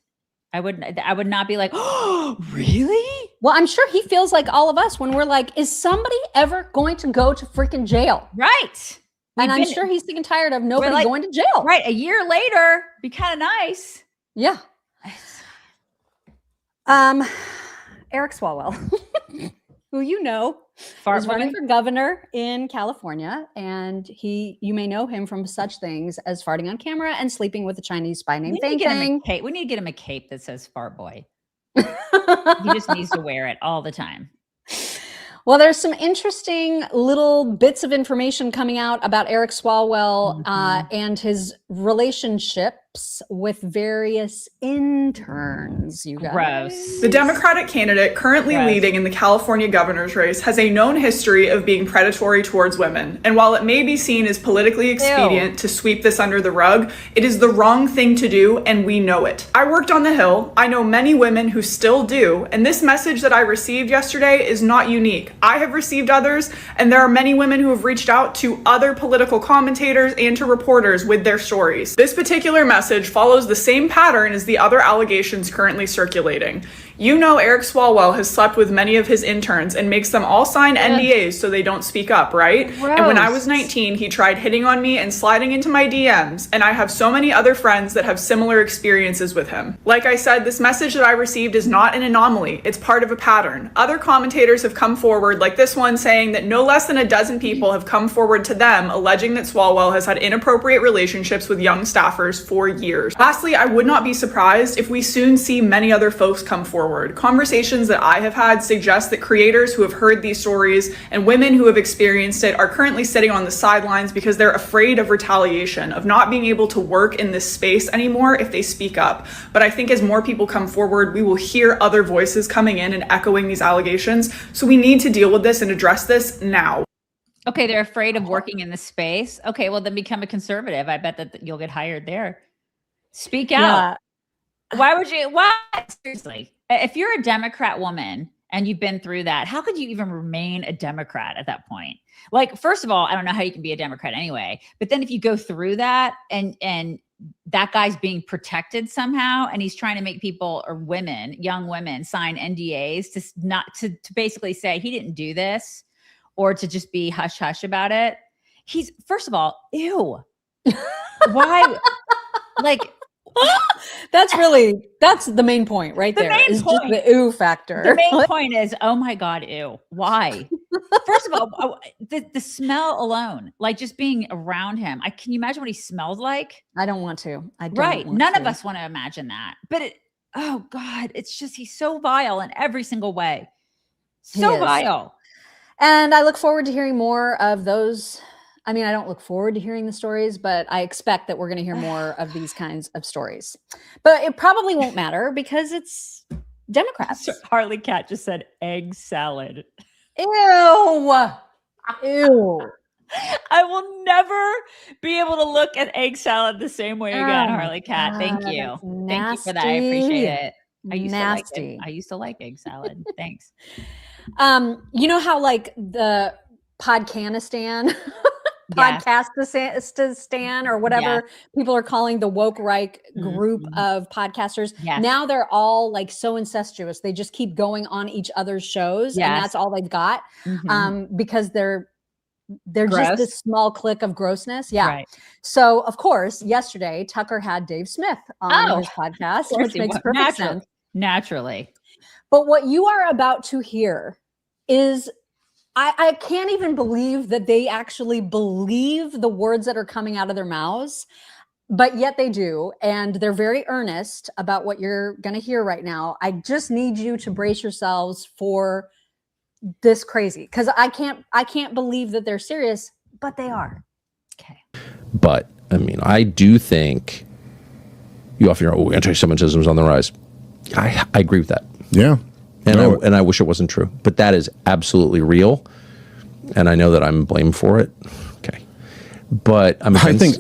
I would not be like, oh, really? Well, I'm sure he feels like all of us when we're like, is somebody ever going to go to freaking jail? Right. And I'm sure he's sick and tired of nobody going to jail. Right. A year later, be kind of nice. Yeah. Eric Swalwell, who was running for governor in California, and you may know him from such things as farting on camera and sleeping with a Chinese spy named Fang Fang. We need to get him a cape that says "Fart Boy." He just needs to wear it all the time. Well, there's some interesting little bits of information coming out about Eric Swalwell and his relationships with various interns, you guys. Gross. The Democratic candidate currently leading in the California governor's race has a known history of being predatory towards women. And while it may be seen as politically expedient to sweep this under the rug, it is the wrong thing to do, and we know it. I worked on the Hill. I know many women who still do, and this message that I received yesterday is not unique. I have received others, and there are many women who have reached out to other political commentators and to reporters with their stories. This particular message message follows the same pattern as the other allegations currently circulating. You know Eric Swalwell has slept with many of his interns and makes them all sign NDAs so they don't speak up, right? Gross. And when I was 19, he tried hitting on me and sliding into my DMs, and I have so many other friends that have similar experiences with him. Like I said, this message that I received is not an anomaly, it's part of a pattern. Other commentators have come forward, like this one, saying that no less than a dozen people have come forward to them alleging that Swalwell has had inappropriate relationships with young staffers for years. Lastly, I would not be surprised if we soon see many other folks come forward. Conversations that I have had suggest that creators who have heard these stories and women who have experienced it are currently sitting on the sidelines because they're afraid of retaliation, of not being able to work in this space anymore if they speak up. But I think as more people come forward, we will hear other voices coming in and echoing these allegations. So we need to deal with this and address this now. Okay, they're afraid of working in this space. Okay, well then become a conservative. I bet that you'll get hired there. Speak out. Why would you? Why? Seriously. If you're a Democrat woman and you've been through that, how could you even remain a Democrat at that point? Like, first of all, I don't know how you can be a Democrat anyway, but then if you go through that and that guy's being protected somehow and he's trying to make people or women, young women, sign NDAs to basically say he didn't do this or to just be hush hush about it. He's, first of all, ew. Why? Like, that's the main point right there. Is just the ew factor. The main point is, oh my God, ew. Why? First of all, the smell alone, like just being around him. Can you imagine what he smells like? I don't want to. None of us want to imagine that. But oh God, it's just, he's so vile in every single way. So vile. And I look forward to hearing more of those. I mean, I don't look forward to hearing the stories, but I expect that we're going to hear more of these kinds of stories. But it probably won't matter because it's Democrats. Harley Cat just said egg salad. Ew. Ew. I will never be able to look at egg salad the same way again, Harley Cat. Thank you. Thank you for that. I appreciate it. I used to like egg salad. Thanks. You know how like the Podcanistan Podcastistan or whatever people are calling the woke right group of podcasters. Now they're all like so incestuous. They just keep going on each other's shows and that's all they've got because they're just this small clique of grossness. Yeah. Right. So of course, yesterday Tucker had Dave Smith on his podcast, which makes perfect sense. Naturally. But what you are about to hear is I can't even believe that they actually believe the words that are coming out of their mouths, but yet they do. And they're very earnest about what you're going to hear right now. I just need you to brace yourselves for this crazy because I can't believe that they're serious, but they are. Okay. But I mean, I do think you often hear, anti-Semitism is on the rise. I agree with that. Yeah. And I wish it wasn't true, but that is absolutely real, and I know that I'm blamed for it. Okay, but I'm against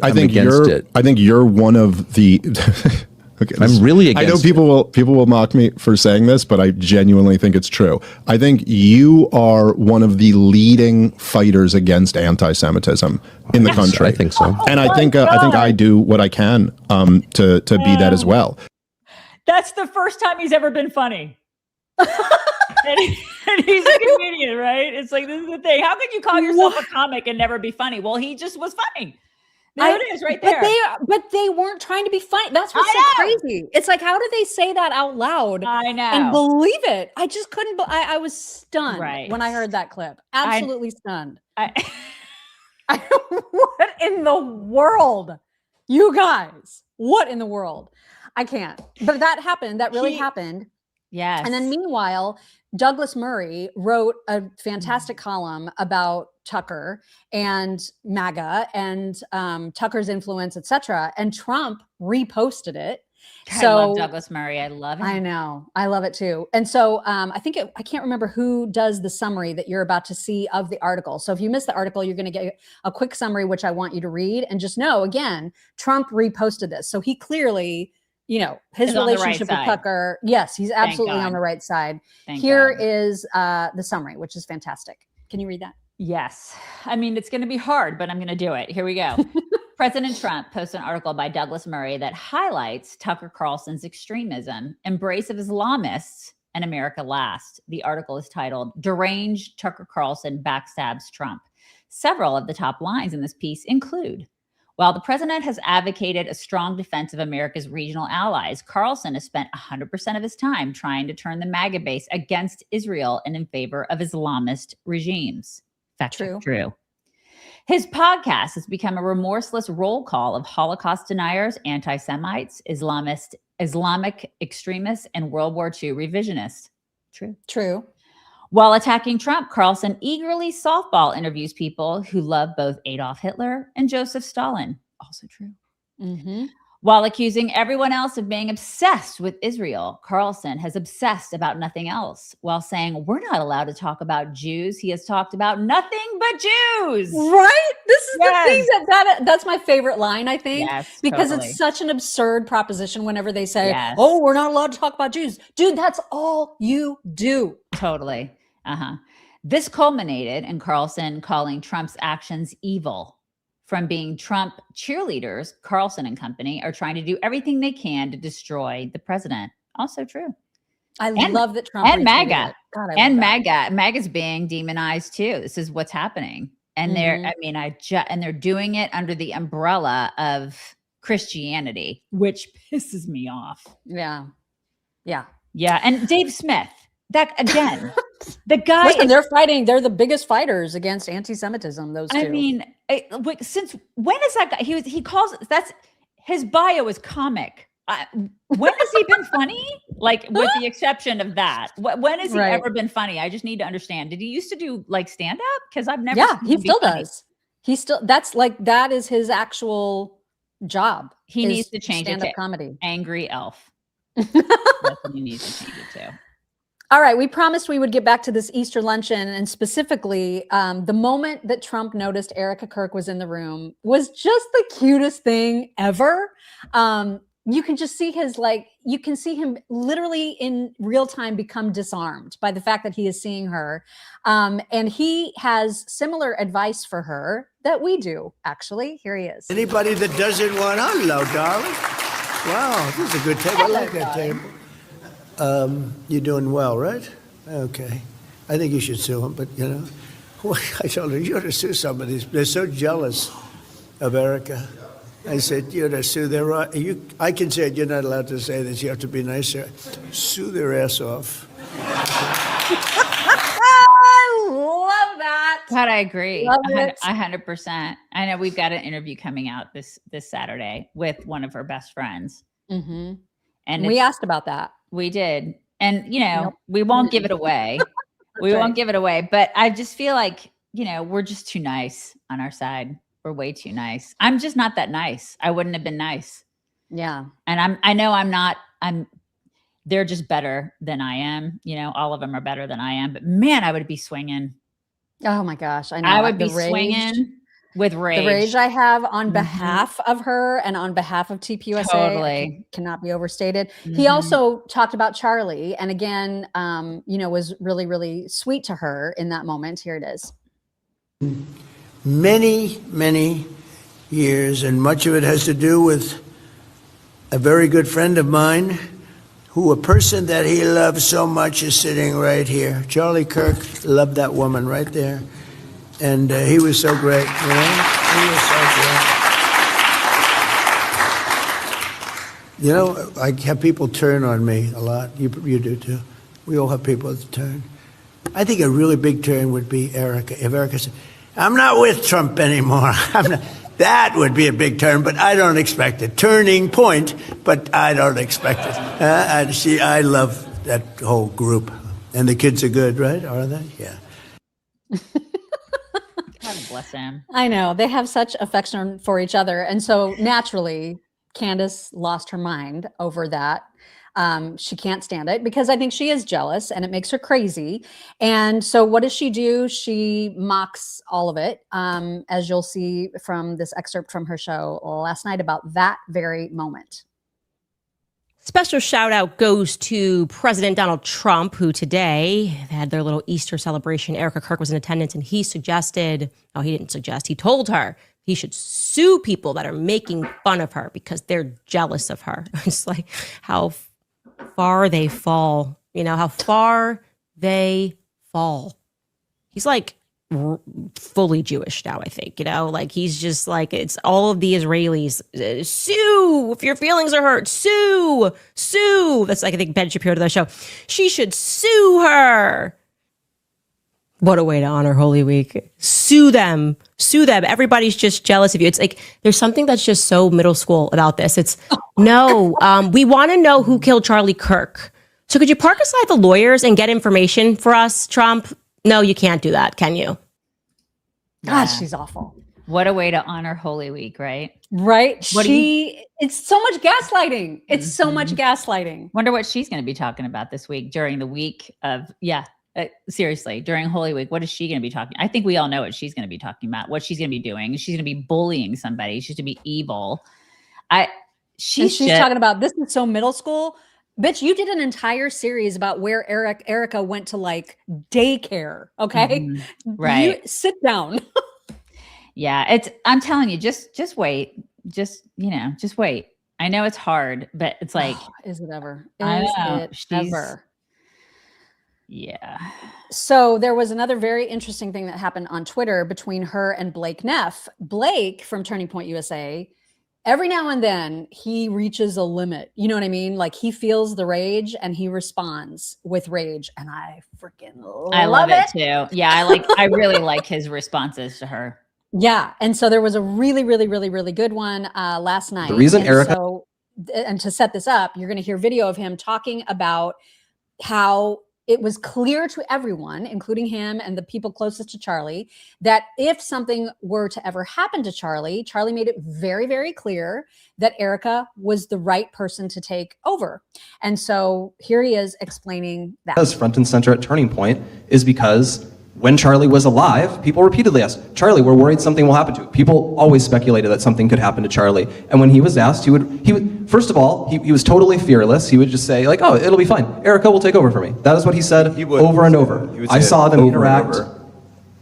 it. I think you're one of the. Okay, I'm really against. I know people will mock me for saying this, but I genuinely think it's true. I think you are one of the leading fighters against anti-Semitism in the country. I think so, and I think I do what I can to be that as well. That's the first time he's ever been funny. and he's a comedian, right? It's like, this is the thing. How can you call yourself a comic and never be funny? Well, he just was funny. There it is right there. But they weren't trying to be funny. That's what's so crazy. It's like, how do they say that out loud? I know. And believe it. I just couldn't. I was stunned when I heard that clip. Absolutely stunned. What in the world? You guys, what in the world? I can't. But that happened. That really happened. Yes. And then meanwhile, Douglas Murray wrote a fantastic column about Tucker and MAGA and Tucker's influence, etc. And Trump reposted it. I love Douglas Murray. I love him. I know. I love it too. And so I can't remember who does the summary that you're about to see of the article. So if you missed the article, you're going to get a quick summary, which I want you to read. And just know, again, Trump reposted this. So he clearly, his relationship with Tucker. Yes, he's absolutely on the right side. Here is the summary, which is fantastic. Can you read that? Yes. I mean, it's going to be hard, but I'm going to do it. Here we go. President Trump posted an article by Douglas Murray that highlights Tucker Carlson's extremism, embrace of Islamists, and America Last. The article is titled, Deranged Tucker Carlson Backstabs Trump. Several of the top lines in this piece include, while the president has advocated a strong defense of America's regional allies, Carlson has spent 100% of his time trying to turn the MAGA base against Israel and in favor of Islamist regimes. Fact check, true. His podcast has become a remorseless roll call of Holocaust deniers, anti-Semites, Islamic extremists, and World War II revisionists. True. While attacking Trump, Carlson eagerly softball interviews people who love both Adolf Hitler and Joseph Stalin. Also true. Mm-hmm. While accusing everyone else of being obsessed with Israel, Carlson has obsessed about nothing else. While saying we're not allowed to talk about Jews, he has talked about nothing but Jews. Right? This is the thing that's my favorite line, I think. Yes, because totally. it's such an absurd proposition whenever they say, oh, we're not allowed to talk about Jews. Dude, that's all you do. Totally. This culminated in Carlson calling Trump's actions evil. From being Trump cheerleaders, Carlson and company are trying to do everything they can to destroy the president. Also true. I love that Trump and retweeted MAGA it. God, I and love that. MAGA's being demonized too. This is what's happening, and they're doing it under the umbrella of Christianity, which pisses me off. Yeah. And Dave Smith. That again, the guy. Listen, they're fighting. They're the biggest fighters against anti-Semitism. Those two. I mean, since when is that guy? He calls that's his bio is comic. When has he been funny? Like, with the exception of that, when has he ever been funny? I just need to understand. Did he used to do like stand up? Because I've never. Yeah, seen he him be still funny. does. He still. That is his actual job. He needs to change it stand-up to comedy. Angry Elf. That's what he needs to change it to. All right, we promised we would get back to this Easter luncheon, and specifically, the moment that Trump noticed Erika Kirk was in the room was just the cutest thing ever. You can just see you can see him literally in real time become disarmed by the fact that he is seeing her. And he has similar advice for her that we do, actually. Here he is. Anybody that doesn't want, hello, darling. Wow, this is a good table. I like that table. You're doing well, right? Okay. I think you should sue him, but I told her, you ought to sue somebody. They're so jealous of Erika. I said, you ought to sue their. I can say it, you're not allowed to say this, you have to be nicer. Sue their ass off. I love that. God, I agree. Love it. 100%. I know we've got an interview coming out this Saturday with one of her best friends. Mm-hmm. And we asked about that. We did. And, we won't give it away. We won't give it away. But I just feel like, we're just too nice on our side. We're way too nice. I'm just not that nice. I wouldn't have been nice. Yeah. And they're just better than I am. All of them are better than I am. But man, I would be swinging. Oh my gosh. I know. I would be swinging with rage. The rage I have on behalf of her and on behalf of TPUSA totally cannot be overstated. He also talked about Charlie, and again, was really, really sweet to her in that moment. Here it is. Many, many years, and much of it has to do with a very good friend of mine, a person that he loves so much is sitting right here. Charlie Kirk loved that woman right there. And he was so great, He was so great. I have people turn on me a lot. You do too. We all have people that turn. I think a really big turn would be Erika. If Erika said, I'm not with Trump anymore. That would be a big turn, but I don't expect it. Turning point, but I don't expect it. I love that whole group. And the kids are good, right? Are they? Yeah. God bless him. I know. They have such affection for each other. And so naturally, Candace lost her mind over that. She can't stand it because I think she is jealous and it makes her crazy. And so what does she do? She mocks all of it, as you'll see from this excerpt from her show last night about that very moment. Special shout out goes to President Donald Trump, who today had their little Easter celebration. Erika Kirk was in attendance, and he told her He should sue people that are making fun of her because they're jealous of her. It's like how far they fall, how far they fall. He's like fully Jewish now, I think, like he's just like, it's all of the Israelis, sue if your feelings are hurt, sue. That's like, I think Ben Shapiro to that show. She should sue her. What a way to honor Holy Week. Sue them. Everybody's just jealous of you. It's like, there's something that's just so middle school about this. It's no, we want to know who killed Charlie Kirk. So could you park aside the lawyers and get information for us, Trump? No, you can't do that, can you? God, she's awful. What a way to honor Holy Week, right? Right. It's so much gaslighting. It's so much gaslighting. Wonder what she's going to be talking about this week during the week of, seriously, during Holy Week. What is she going to be talking? I think we all know what she's going to be talking about, what she's going to be doing. She's going to be bullying somebody. She's going to be evil. She's talking about, this is so middle school. Bitch, you did an entire series about where Erika went to like daycare. Okay. Right. You sit down. Yeah. I'm telling you, just wait. Just wait. I know it's hard, but it's like, is it ever? Ever? Yeah. So there was another very interesting thing that happened on Twitter between her and Blake Neff. Blake from Turning Point USA, every now and then he reaches a limit. You know what I mean? Like he feels the rage and he responds with rage. And I freaking love it too. Yeah. I really like his responses to her. Yeah. And so there was a really, really, really, really good one last night. The reason Erika. And to set this up, you're going to hear video of him talking about how it was clear to everyone, including him and the people closest to Charlie, that if something were to ever happen to Charlie, Charlie made it very, very clear that Erika was the right person to take over. And so here he is explaining that. Because front and center at Turning Point is because when Charlie was alive, people repeatedly asked, Charlie, we're worried something will happen to him. People always speculated that something could happen to Charlie. And when he was asked, he would first of all, he was totally fearless. He would just say like, oh, it'll be fine. Erika will take over for me. That is what he said over and over. I saw them interact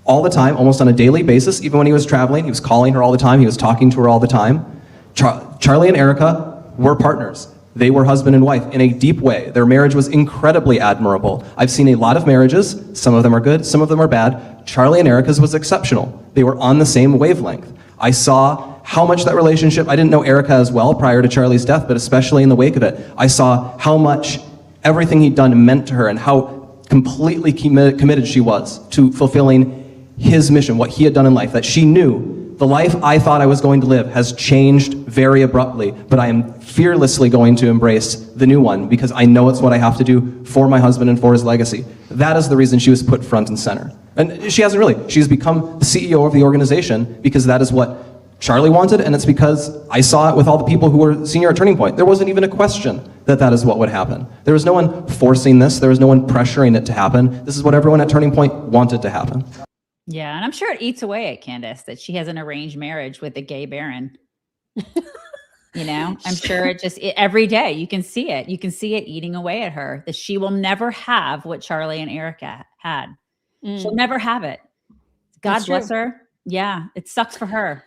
all the time, almost on a daily basis. Even when he was traveling, he was calling her all the time. He was talking to her all the time. Charlie and Erika were partners. They were husband and wife in a deep way. Their marriage was incredibly admirable. I've seen a lot of marriages. Some of them are good, some of them are bad. Charlie and Erika's was exceptional. They were on the same wavelength. I saw how much that relationship, I didn't know Erika as well prior to Charlie's death, but especially in the wake of it, I saw how much everything he'd done meant to her and how completely committed she was to fulfilling his mission, what he had done in life, that she knew the life I thought I was going to live has changed very abruptly, but I am fearlessly going to embrace the new one because I know it's what I have to do for my husband and for his legacy. That is the reason she was put front and center. And she hasn't really. She's become the CEO of the organization because that is what Charlie wanted, and it's because I saw it with all the people who were senior at Turning Point. There wasn't even a question that is what would happen. There was no one forcing this. There was no one pressuring it to happen. This is what everyone at Turning Point wanted to happen. Yeah, and I'm sure it eats away at Candace that she has an arranged marriage with a gay baron. I'm sure every day you can see it. You can see it eating away at her, that she will never have what Charlie and Erika had. She'll never have it. God bless her. Yeah, it sucks for her.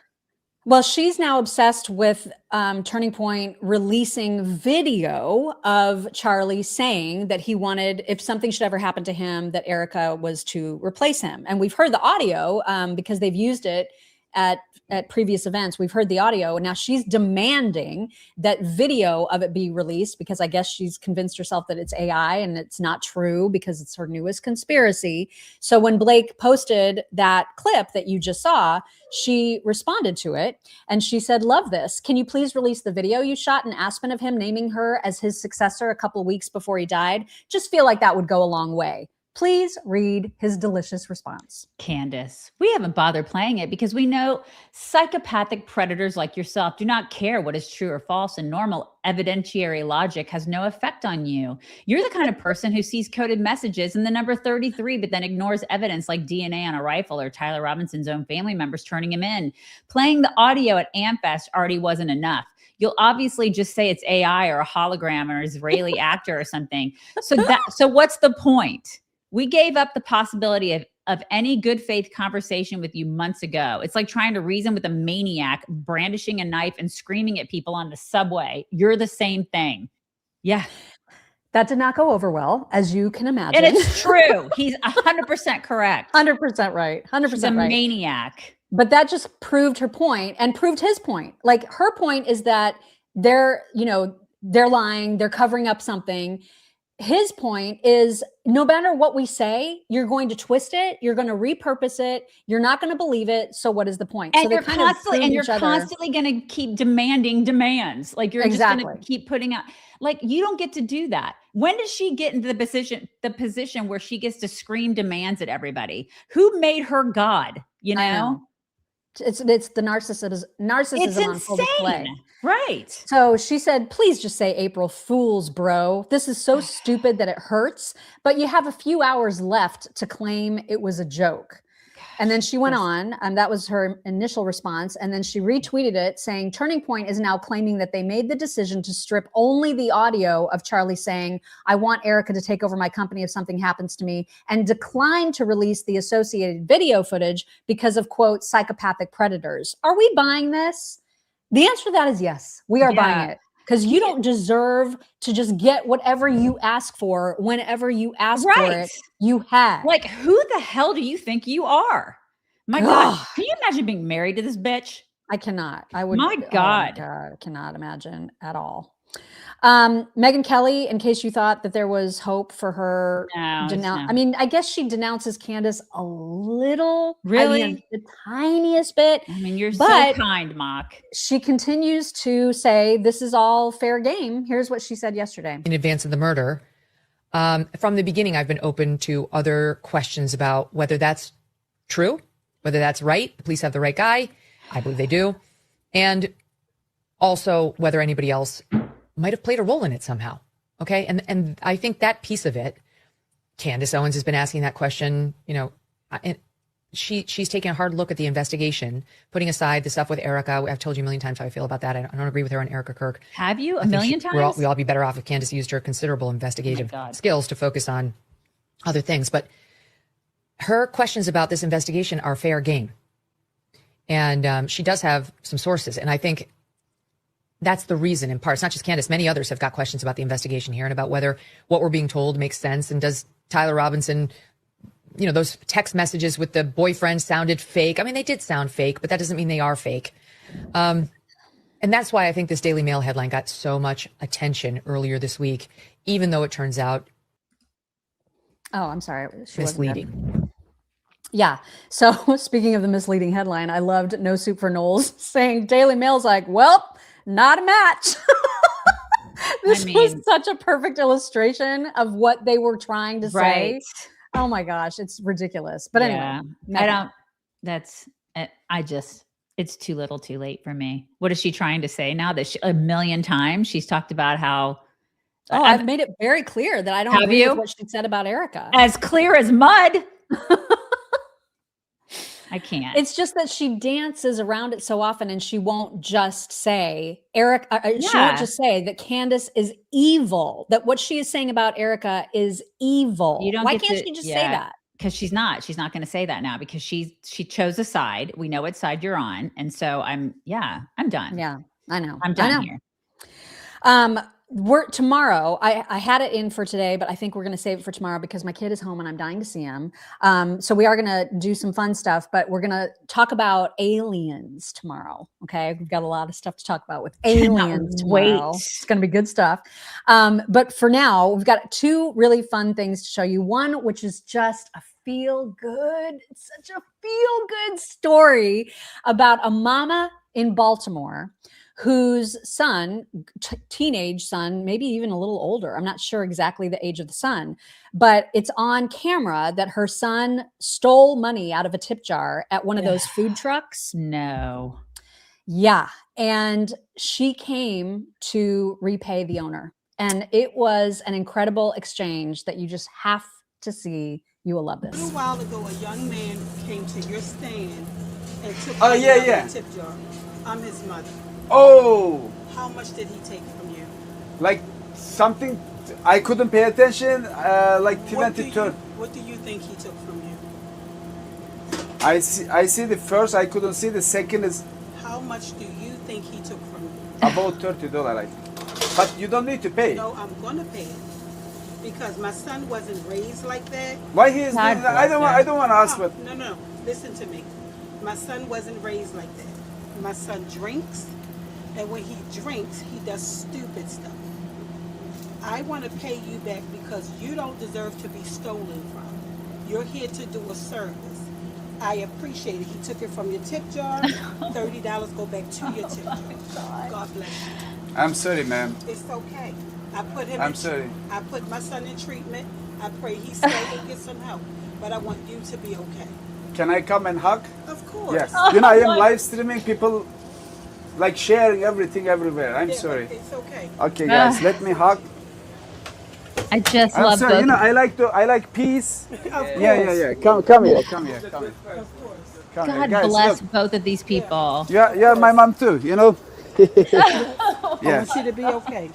Well, she's now obsessed with Turning Point releasing video of Charlie saying that he wanted, if something should ever happen to him, that Erika was to replace him. And we've heard the audio because they've used it at previous events. We've heard the audio, and now she's demanding that video of it be released because I guess she's convinced herself that it's AI and it's not true because it's her newest conspiracy. So when Blake posted that clip that you just saw, she responded to it and she said, "Love this. Can you please release the video you shot in Aspen of him naming her as his successor a couple of weeks before he died? Just feel like that would go a long way." Please read his delicious response. Candace, we haven't bothered playing it because we know psychopathic predators like yourself do not care what is true or false, and normal evidentiary logic has no effect on you. You're the kind of person who sees coded messages and the number 33, but then ignores evidence like DNA on a rifle or Tyler Robinson's own family members turning him in. Playing the audio at AmFest already wasn't enough. You'll obviously just say it's AI or a hologram or an Israeli actor or something. So what's the point? We gave up the possibility of of any good faith conversation with you months ago. It's like trying to reason with a maniac, brandishing a knife and screaming at people on the subway. You're the same thing. Yeah. That did not go over well, as you can imagine. And it's true. He's 100% correct. 100% right. 100% She's a right. maniac. But that just proved her point and proved his point. Like, her point is that they're lying, they're covering up something. His point is, no matter what we say, you're going to twist it, you're going to repurpose it, you're not going to believe it. So what is the point? And so you're constantly going to keep demanding demands. Like, you're just going to keep putting out. Like, you don't get to do that. When does she get into the position where she gets to scream demands at everybody? Who made her God? You know? It's the narcissism on full display. Right. So she said, please just say April Fool's, bro. This is so stupid that it hurts, but you have a few hours left to claim it was a joke. And then she went on, and that was her initial response. And then she retweeted it saying, Turning Point is now claiming that they made the decision to strip only the audio of Charlie saying, I want Erika to take over my company if something happens to me, and declined to release the associated video footage because of, quote, psychopathic predators. Are we buying this? The answer to that is yes, we are buying it. Because you don't deserve to just get whatever you ask for whenever you ask for it. You have. Like, who the hell do you think you are? My God. Can you imagine being married to this bitch? I cannot. I would. My God. Oh my God. I cannot imagine at all. Megyn Kelly, in case you thought that there was hope for her. I mean, I guess she denounces Candace a little. Really? I mean, the tiniest bit. I mean, you're so kind, Mock. She continues to say, this is all fair game. Here's what she said yesterday. In advance of the murder, from the beginning, I've been open to other questions about whether that's true, whether that's right. The police have the right guy. I believe they do. And also whether anybody else might have played a role in it somehow. Okay. And I think that piece of it, Candace Owens has been asking that question, and she's taking a hard look at the investigation, putting aside the stuff with Erika. I've told you a million times how I feel about that. I don't agree with her on Erika Kirk. Have you? A million times? We'll all be better off if Candace used her considerable investigative skills to focus on other things. But her questions about this investigation are fair game. And she does have some sources. And I think that's the reason, in part. It's not just Candace. Many others have got questions about the investigation here and about whether what we're being told makes sense. And does Tyler Robinson, those text messages with the boyfriend sounded fake? I mean, they did sound fake, but that doesn't mean they are fake. And that's why I think this Daily Mail headline got so much attention earlier this week, even though it turns out I'm sorry. misleading. Yeah. So speaking of the misleading headline, I loved No Soup for Knowles saying Daily Mail's like, well, not a match. This was such a perfect illustration of what they were trying to say. Oh my gosh, it's ridiculous. But anyway, it's too little too late for me. What is she trying to say now that a million times she's talked about how I've made it very clear that I don't agree with what she said about Erika. As clear as mud. I can't. It's just that she dances around it so often, and she won't just say she won't just say that Candace is evil, that what she is saying about Erika is evil. Why can't she just say that? Because she's not going to say that now, because she chose a side. We know what side you're on. And so I'm done. Yeah, I know. I'm done here. Tomorrow, I had it in for today, but I think we're going to save it for tomorrow because my kid is home and I'm dying to see him. So we are going to do some fun stuff, but we're going to talk about aliens tomorrow. Okay. We've got a lot of stuff to talk about with aliens tomorrow. It's going to be good stuff. But for now, we've got two really fun things to show you. One, which is just a it's such a feel good story about a mama in Baltimore whose son, teenage son, maybe even a little older, I'm not sure exactly the age of the son, but it's on camera that her son stole money out of a tip jar at one of those food trucks. No. Yeah. And she came to repay the owner. And it was an incredible exchange that you just have to see. You will love this. A little while ago, a young man came to your stand and took money out of a tip jar. I'm his mother. Oh! How much did he take from you? Like something I couldn't pay attention, like 20 to... What do you think he took from you? I see the first. I couldn't see the second. Is How much do you think he took from you? about $30, I think. But you don't need to pay. No, I'm gonna pay it because my son wasn't raised like that. Why he is doing that? I don't want to ask. But No. Listen to me. My son wasn't raised like that. My son drinks, and when he drinks, he does stupid stuff. I want to pay you back because you don't deserve to be stolen from. You're here to do a service. I appreciate it. He took it from your tip jar. $30 go back to your tip jar. God bless you. I'm sorry, ma'am. It's okay. I put him. I'm sorry. I put my son in treatment. I pray he stays and get some help. But I want you to be okay. Can I come and hug? Of course. Yes. You know, I am live streaming. People like sharing everything everywhere. I'm sorry. It's okay. Okay, guys, let me hug. I just I'm love sorry. both. You know, I like peace. Of Yeah. Come here. Come here. God here. Guys, bless look. both of these people. Yeah, my mom too. You know. I Yes. want you to be okay.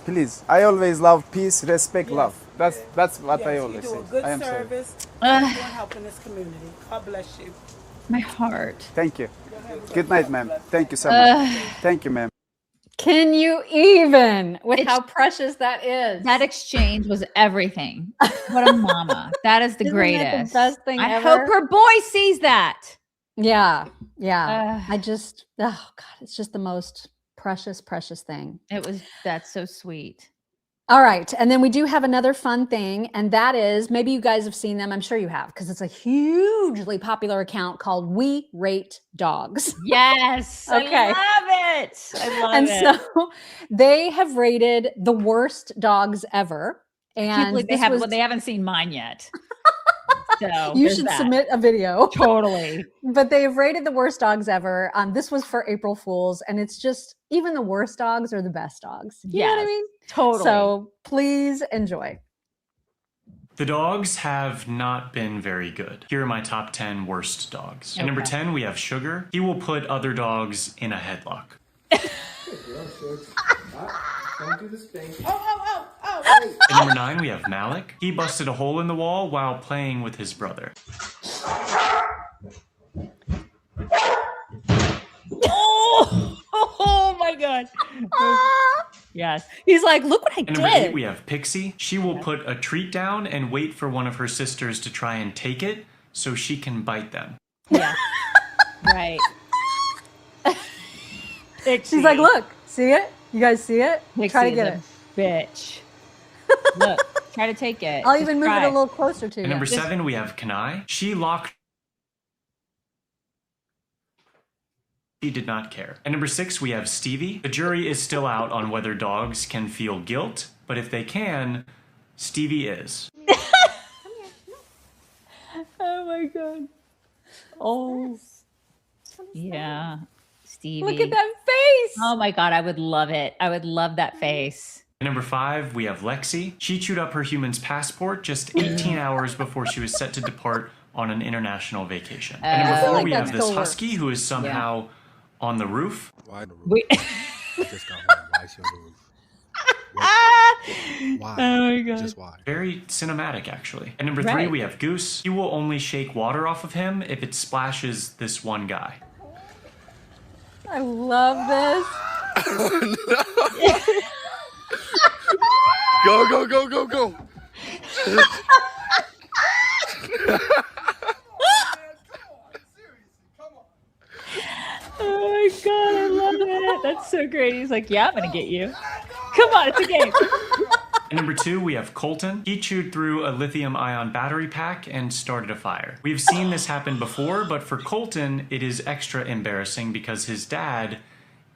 Please. I always love peace, respect, love. That's what I always You say. do a good I am sorry. service. You're helping this community. God bless you. My heart. Thank you. Good night, ma'am. Thank you so much. Thank you, ma'am. Can you even with how precious that is? That exchange was everything. What a mama. That is the Isn't that greatest. the best thing I ever? hope her boy sees that. Yeah. Oh God, it's just the most precious thing. That's so sweet. All right. And then we do have another fun thing, and that is, maybe you guys have seen them. I'm sure you have, because it's a hugely popular account called We Rate Dogs. Yes. Okay. I love it. I love And it. so they have rated the worst dogs ever. I can't And believe they haven't seen mine yet. So you there's should that. submit a video. Totally. But they have rated the worst dogs ever. This was for April Fools, and it's just, even the worst dogs are the best dogs. You know what I Yes, mean? totally. So please enjoy. The dogs have not been very good. Here are my top 10 worst dogs. At number 10, we have Sugar. He will put other dogs in a headlock. Don't do the spank. At number 9, we have Malik. He busted a hole in the wall while playing with his brother. Oh my God. Yes. He's like, look what I At number 8, we have Pixie. She will put a treat down and wait for one of her sisters to try and take it so she can bite them. Yeah. Right. She's like, look, see it? You guys see it? Try to get it. Bitch. Look, try to take it. I'll Just even move try. it a little closer to you. At number 7, we have Kanai. She locked. He did not care. At number 6, we have Stevie. The jury is still out on whether dogs can feel guilt, but if they can, Stevie is. Oh my God. Oh. Yeah. Stevie. Look at that face. Oh my God, I would love it. I would love that face. At number 5, we have Lexi. She chewed up her human's passport just 18 hours before she was set to depart on an international vacation. At number 4, we have this husky who is somehow on the roof. Why on the roof? I just got home. Why is she on the roof? Why? Oh my God. Just why? Very cinematic, actually. At number 3, we have Goose. He will only shake water off of him if it splashes this one guy. I love this. Go. Oh my God, I love it. That's so great. He's like, yeah, I'm going to get you. Come on, it's a game. At number 2, we have Colton. He chewed through a lithium-ion battery pack and started a fire. We've seen this happen before, but for Colton, it is extra embarrassing because his dad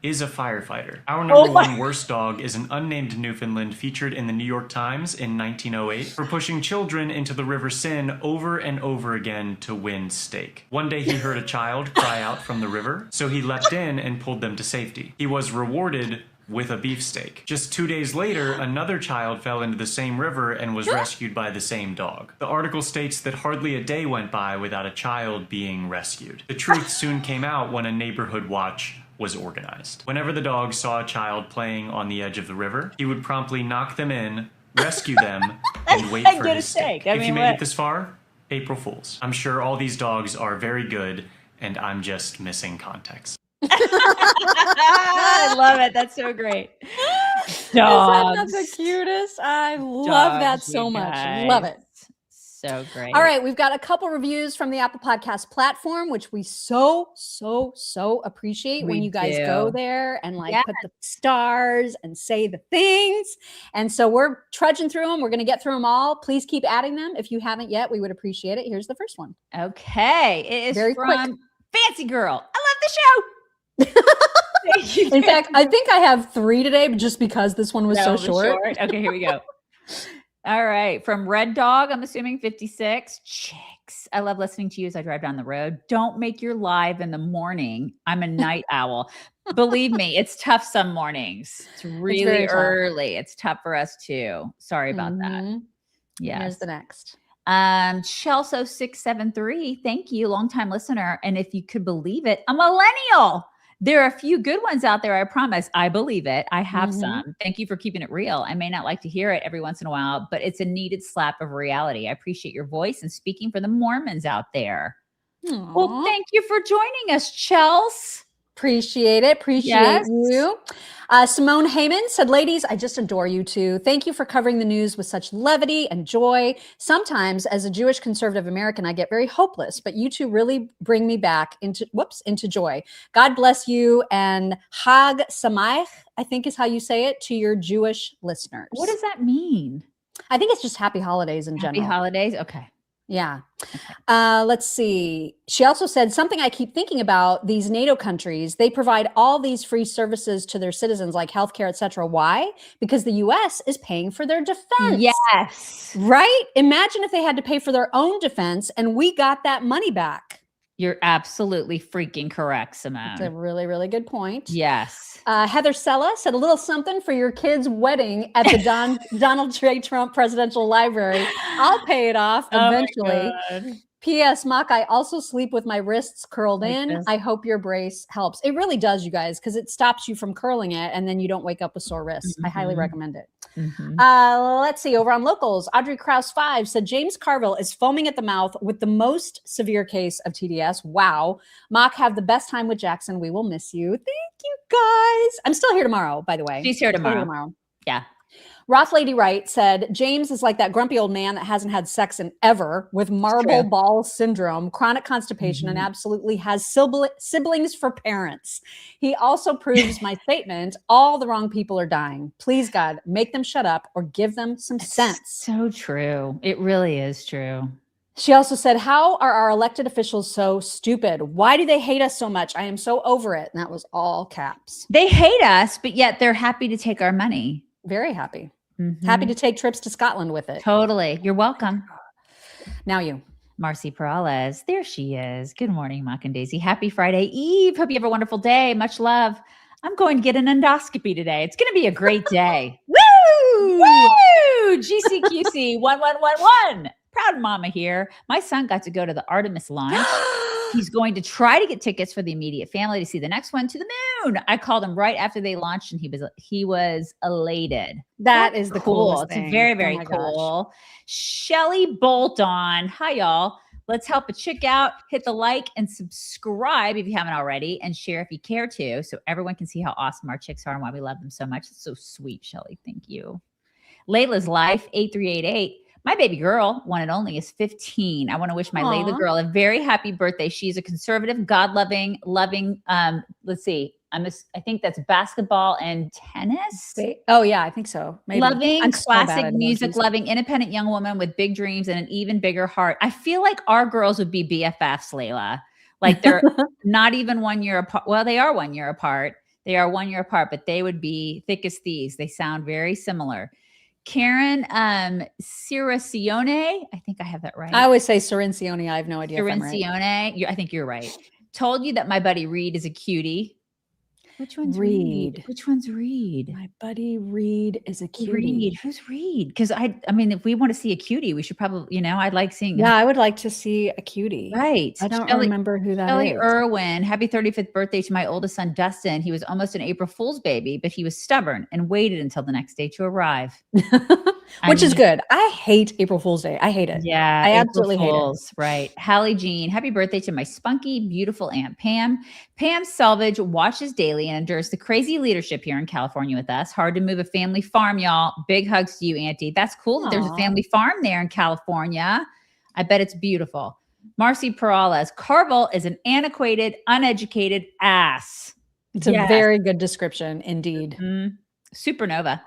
is a firefighter. Our number 1 worst dog is an unnamed Newfoundland featured in the New York Times in 1908 for pushing children into the River Seine over and over again to win steak. One day he heard a child cry out from the river, so he leapt in and pulled them to safety. He was rewarded with a beefsteak. Just 2 days later, another child fell into the same river and was rescued by the same dog. The article states that hardly a day went by without a child being rescued. The truth soon came out when a neighborhood watch was organized. Whenever the dog saw a child playing on the edge of the river, he would promptly knock them in, rescue them, and wait for his steak. If you made it this far, April Fools. I'm sure all these dogs are very good, and I'm just missing context. I love it. That's so great. Isn't that the cutest? I love that Dogs, so you much. guys. Love it. So great. All right, we've got a couple reviews from the Apple Podcast platform, which we so appreciate when We you guys do. go there and like Yes. put the stars and say the things. And so we're trudging through them. We're going to get through them all. Please keep adding them. If you haven't yet, we would appreciate it. Here's the first one. Okay. It is Very quick. from Fancy Girl. I love the show. Thank you, In fact, I think I have 3 today, but just because this one was No, so it was short. Okay, here we go. All right. From Red Dog, I'm assuming 56. Chicks. I love listening to you as I drive down the road. Don't make your live in the morning. I'm a night owl. Believe me, it's tough some mornings. It's really very tough. early. It's tough for us too. Sorry about that. Mhm. Yes. Here's the next. Chelso673, thank you, longtime listener. And if you could believe it, a millennial. There are a few good ones out there, I promise. I believe it. I have some. Thank you for keeping it real. I may not like to hear it every once in a while, but it's a needed slap of reality. I appreciate your voice and speaking for the Mormons out there. Well, thank you for joining us, Chels. Appreciate it. Appreciate Yes. you. Simone Heyman said, ladies, I just adore you two. Thank you for covering the news with such levity and joy. Sometimes as a Jewish conservative American, I get very hopeless, but you two really bring me back into joy. God bless you, and Hag Samayach, I think is how you say it, to your Jewish listeners. What does that mean? I think it's just happy holidays in general. Happy holidays? Okay. Yeah. Let's see. She also said something I keep thinking about, these NATO countries, they provide all these free services to their citizens like healthcare, etc. Why? Because the US is paying for their defense. Yes. Right? Imagine if they had to pay for their own defense and we got that money back. You're absolutely freaking correct, Simone. That's a really, really good point. Yes. Heather Sella said a little something for your kid's wedding at the Donald J. Trump Presidential Library. I'll pay it off eventually. P.S. Mock, I also sleep with my wrists curled Like in. this. I hope your brace helps. It really does, you guys, because it stops you from curling it and then you don't wake up with sore wrists. I highly recommend it. Let's see. Over on Locals, Audrey Krause 5 said James Carville is foaming at the mouth with the most severe case of TDS. Wow. Mock, have the best time with Jackson. We will miss you. Thank you, guys. I'm still here tomorrow, by the way. She's here Still tomorrow. Yeah. Roth Lady Wright said, James is like that grumpy old man that hasn't had sex in ever, with marble ball syndrome, chronic constipation, and absolutely has siblings for parents. He also proves my statement, all the wrong people are dying. Please, God, make them shut up or give them some sense. So true. It really is true. She also said, how are our elected officials so stupid? Why do they hate us so much? I am so over it. And that was all caps. They hate us, but yet they're happy to take our money. Very happy. Happy to take trips to Scotland with it. Totally. You're welcome. Now you. Marcy Peralez. There she is. Good morning, Mock and Daisy. Happy Friday Eve. Hope you have a wonderful day. Much love. I'm going to get an endoscopy today. It's going to be a great day. Woo! Woo! GCQC 1111. Proud mama here. My son got to go to the Artemis launch. He's going to try to get tickets for the immediate family to see the next one to the moon. I called him right after they launched and he was elated. That is the coolest It's thing. very, Oh very my cool. Shelly Bolton. Hi, y'all. Let's help a chick out. Hit the like and subscribe if you haven't already, and share if you care to, so everyone can see how awesome our chicks are and why we love them so much. It's so sweet, Shelly. Thank you. Layla's Life 8388. My baby girl, one and only, is 15. I want to wish my Layla girl a very happy birthday. She's a conservative, God-loving, let's see. I think that's basketball and tennis. Oh yeah, I think so. Maybe. Loving, I'm so bad classic at music, emojis. loving, independent young woman with big dreams and an even bigger heart. I feel like our girls would be BFFs, Layla. Like they're not even 1 year apart. Well, they are 1 year apart. They are 1 year apart, but they would be thick as thieves. They sound very similar. Karen Ciracione, I think I have that right. I always say Cirincione. I have no idea if I'm right. Cirincione, I think you're right. Told you that my buddy Reed is a cutie. Which one's Reed? Reed? Which one's Reed? My buddy Reed is a cutie. Reed. Who's Reed? Because I mean, if we want to see a cutie, we should probably, I'd like seeing. Yeah, I would like to see a cutie. Right. I don't remember who that Shelley is. Irwin. Happy 35th birthday to my oldest son, Dustin. He was almost an April Fool's baby, but he was stubborn and waited until the next day to arrive. Which is good. I hate April Fool's Day. I hate it. Yeah. I April absolutely hate it. Right. Hallie Jean. Happy birthday to my spunky, beautiful Aunt Pam. Pam Selvage watches daily and endures the crazy leadership here in California with us. Hard to move a family farm, y'all. Big hugs to you, Auntie. That's cool that there's a family farm there in California. I bet it's beautiful. Marcy Perales. Carville is an antiquated, uneducated ass. It's a very good description, indeed. Supernova.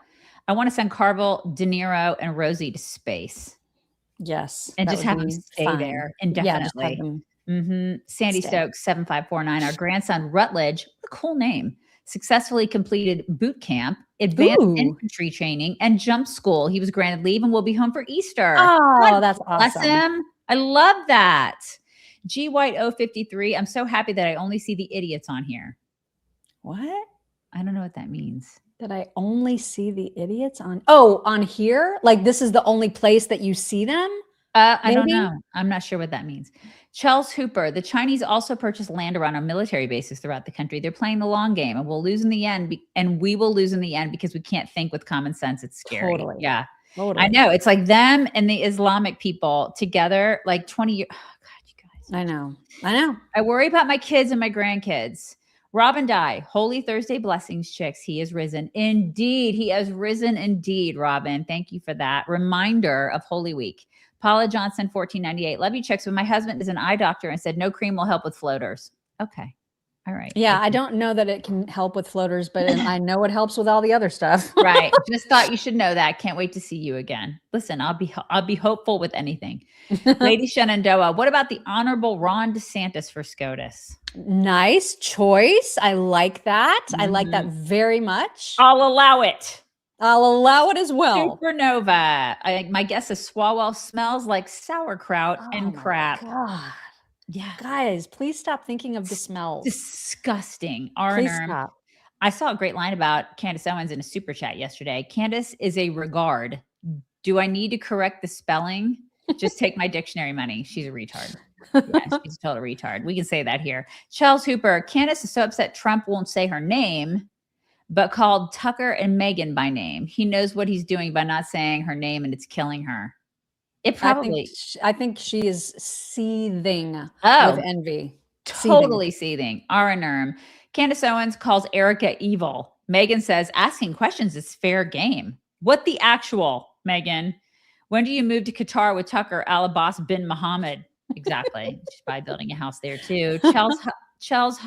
I want to send Carville, De Niro, and Rosie to space. Yes. And just have them stay there indefinitely. Sandy Stokes, 7549. Our grandson, Rutledge, what a cool name, successfully completed boot camp, advanced infantry training, and jump school. He was granted leave and will be home for Easter. Oh, God that's bless awesome. him. I love that. G White 053. I'm so happy that I only see the idiots on here. What? I don't know what that means. That I only see the idiots on here? Like this is the only place that you see them? I don't know. I'm not sure what that means. Charles Hooper, the Chinese also purchased land around our military bases throughout the country. They're playing the long game and we'll lose in the end. And we will lose in the end because we can't think with common sense. It's scary. Totally. Yeah. Totally. I know. It's like them and the Islamic people together, like 20 years. Oh, God, you guys. I know. I worry about my kids and my grandkids. Robin Dye, Holy Thursday blessings, chicks. He is risen. Indeed. He has risen indeed, Robin. Thank you for that reminder of Holy Week. Paula Johnson, 1498. Love you, chicks. But my husband is an eye doctor and said no cream will help with floaters. Okay. All right. Yeah, I don't know that it can help with floaters, but I know it helps with all the other stuff. Right. Just thought you should know that. Can't wait to see you again. Listen, I'll be hopeful with anything. Lady Shenandoah, what about the Honorable Ron DeSantis for SCOTUS? Nice choice. I like that. I like that very much. I'll allow it. I'll allow it as well. Supernova. My guess is Swalwell smells like sauerkraut and crap. God. Yeah. Guys, please stop thinking of the smells. Disgusting. Please stop. I saw a great line about Candace Owens in a super chat yesterday. Candace is a regard. Do I need to correct the spelling? Just take my dictionary money. She's a retard. Yeah, she's a total retard. We can say that here. Charles Hooper. Candace is so upset Trump won't say her name, but called Tucker and Megyn by name. He knows what he's doing by not saying her name, and it's killing her. It probably. I think she is seething with envy. Totally seething. Aranerm. Candace Owens calls Erika evil. Megyn says asking questions is fair game. What the actual, Megyn? When do you move to Qatar with Tucker, Al-Abbas bin Mohammed? Exactly. She's probably building a house there too. Charles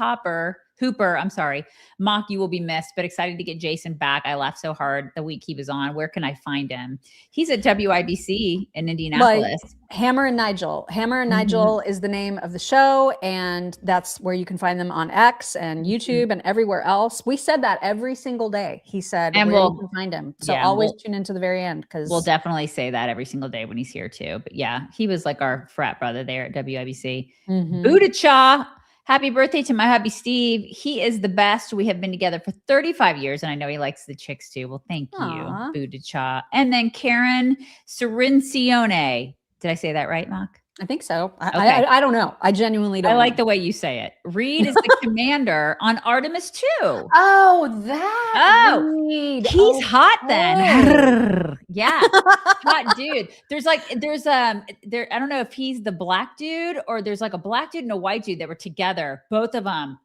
Hooper, I'm sorry. Mock, you will be missed, but excited to get Jason back. I laughed so hard the week he was on. Where can I find him? He's at WIBC in Indianapolis. Hammer and Nigel. Hammer and Nigel is the name of the show, and that's where you can find them on X and YouTube and everywhere else. We said that every single day. He said, and where you can find him. So always tune in to the very end, because we'll definitely say that every single day when he's here too. But yeah, he was like our frat brother there at WIBC. Buddha Cha. Happy birthday to my hubby, Steve. He is the best. We have been together for 35 years, and I know he likes the chicks too. Well, thank you, Buddha Cha. And then Karen Cirincione. Did I say that right, Mock? I think so. I don't know. I genuinely don't know. like the way you say it. Reed is the commander on Artemis 2. Oh, that. Reed. He's hot then. Yeah. Hot dude. There's I don't know if he's the black dude or there's like a black dude and a white dude that were together. Both of them.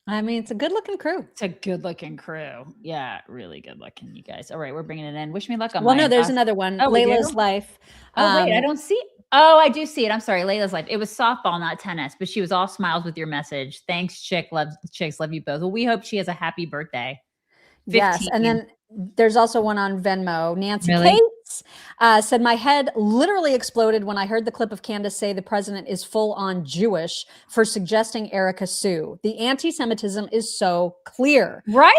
I mean, it's a good looking crew. It's a good looking crew. Yeah, really good looking, you guys. All right, we're bringing it in. Wish me luck on there's another one. Oh, Layla's Life. Oh, wait, I don't see. Oh, I do see it. I'm sorry. Layla's Life. It was softball, not tennis, but she was all smiles with your message. Thanks, chicks. Love you both. Well, we hope she has a happy birthday. 15. Yes. And then there's also one on Venmo. Nancy Cates said, my head literally exploded when I heard the clip of Candace say the president is full on Jewish for suggesting Erika sue. The anti-Semitism is so clear. Right?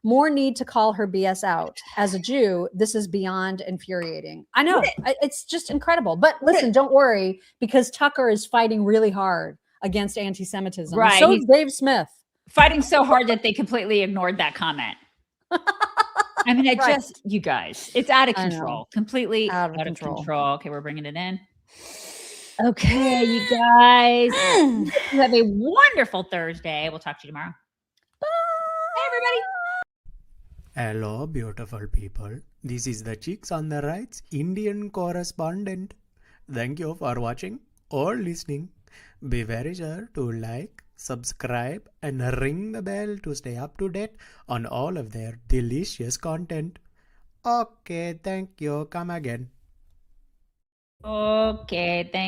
More need to call her BS out. As a Jew, this is beyond infuriating. I know. It's just incredible. But listen, don't worry, because Tucker is fighting really hard against anti-Semitism. Right. So is Dave Smith. Fighting so hard that they completely ignored that comment. I mean, you guys, it's out of control. Completely out of control. Okay, we're bringing it in. Okay, you guys. You have a wonderful Thursday. We'll talk to you tomorrow. Bye. Hey, everybody. Hello, beautiful people. This is the Chicks on the Right's Indian correspondent. Thank you for watching or listening. Be very sure to like, subscribe, and ring the bell to stay up to date on all of their delicious content. Okay, thank you. Come again. Okay, thank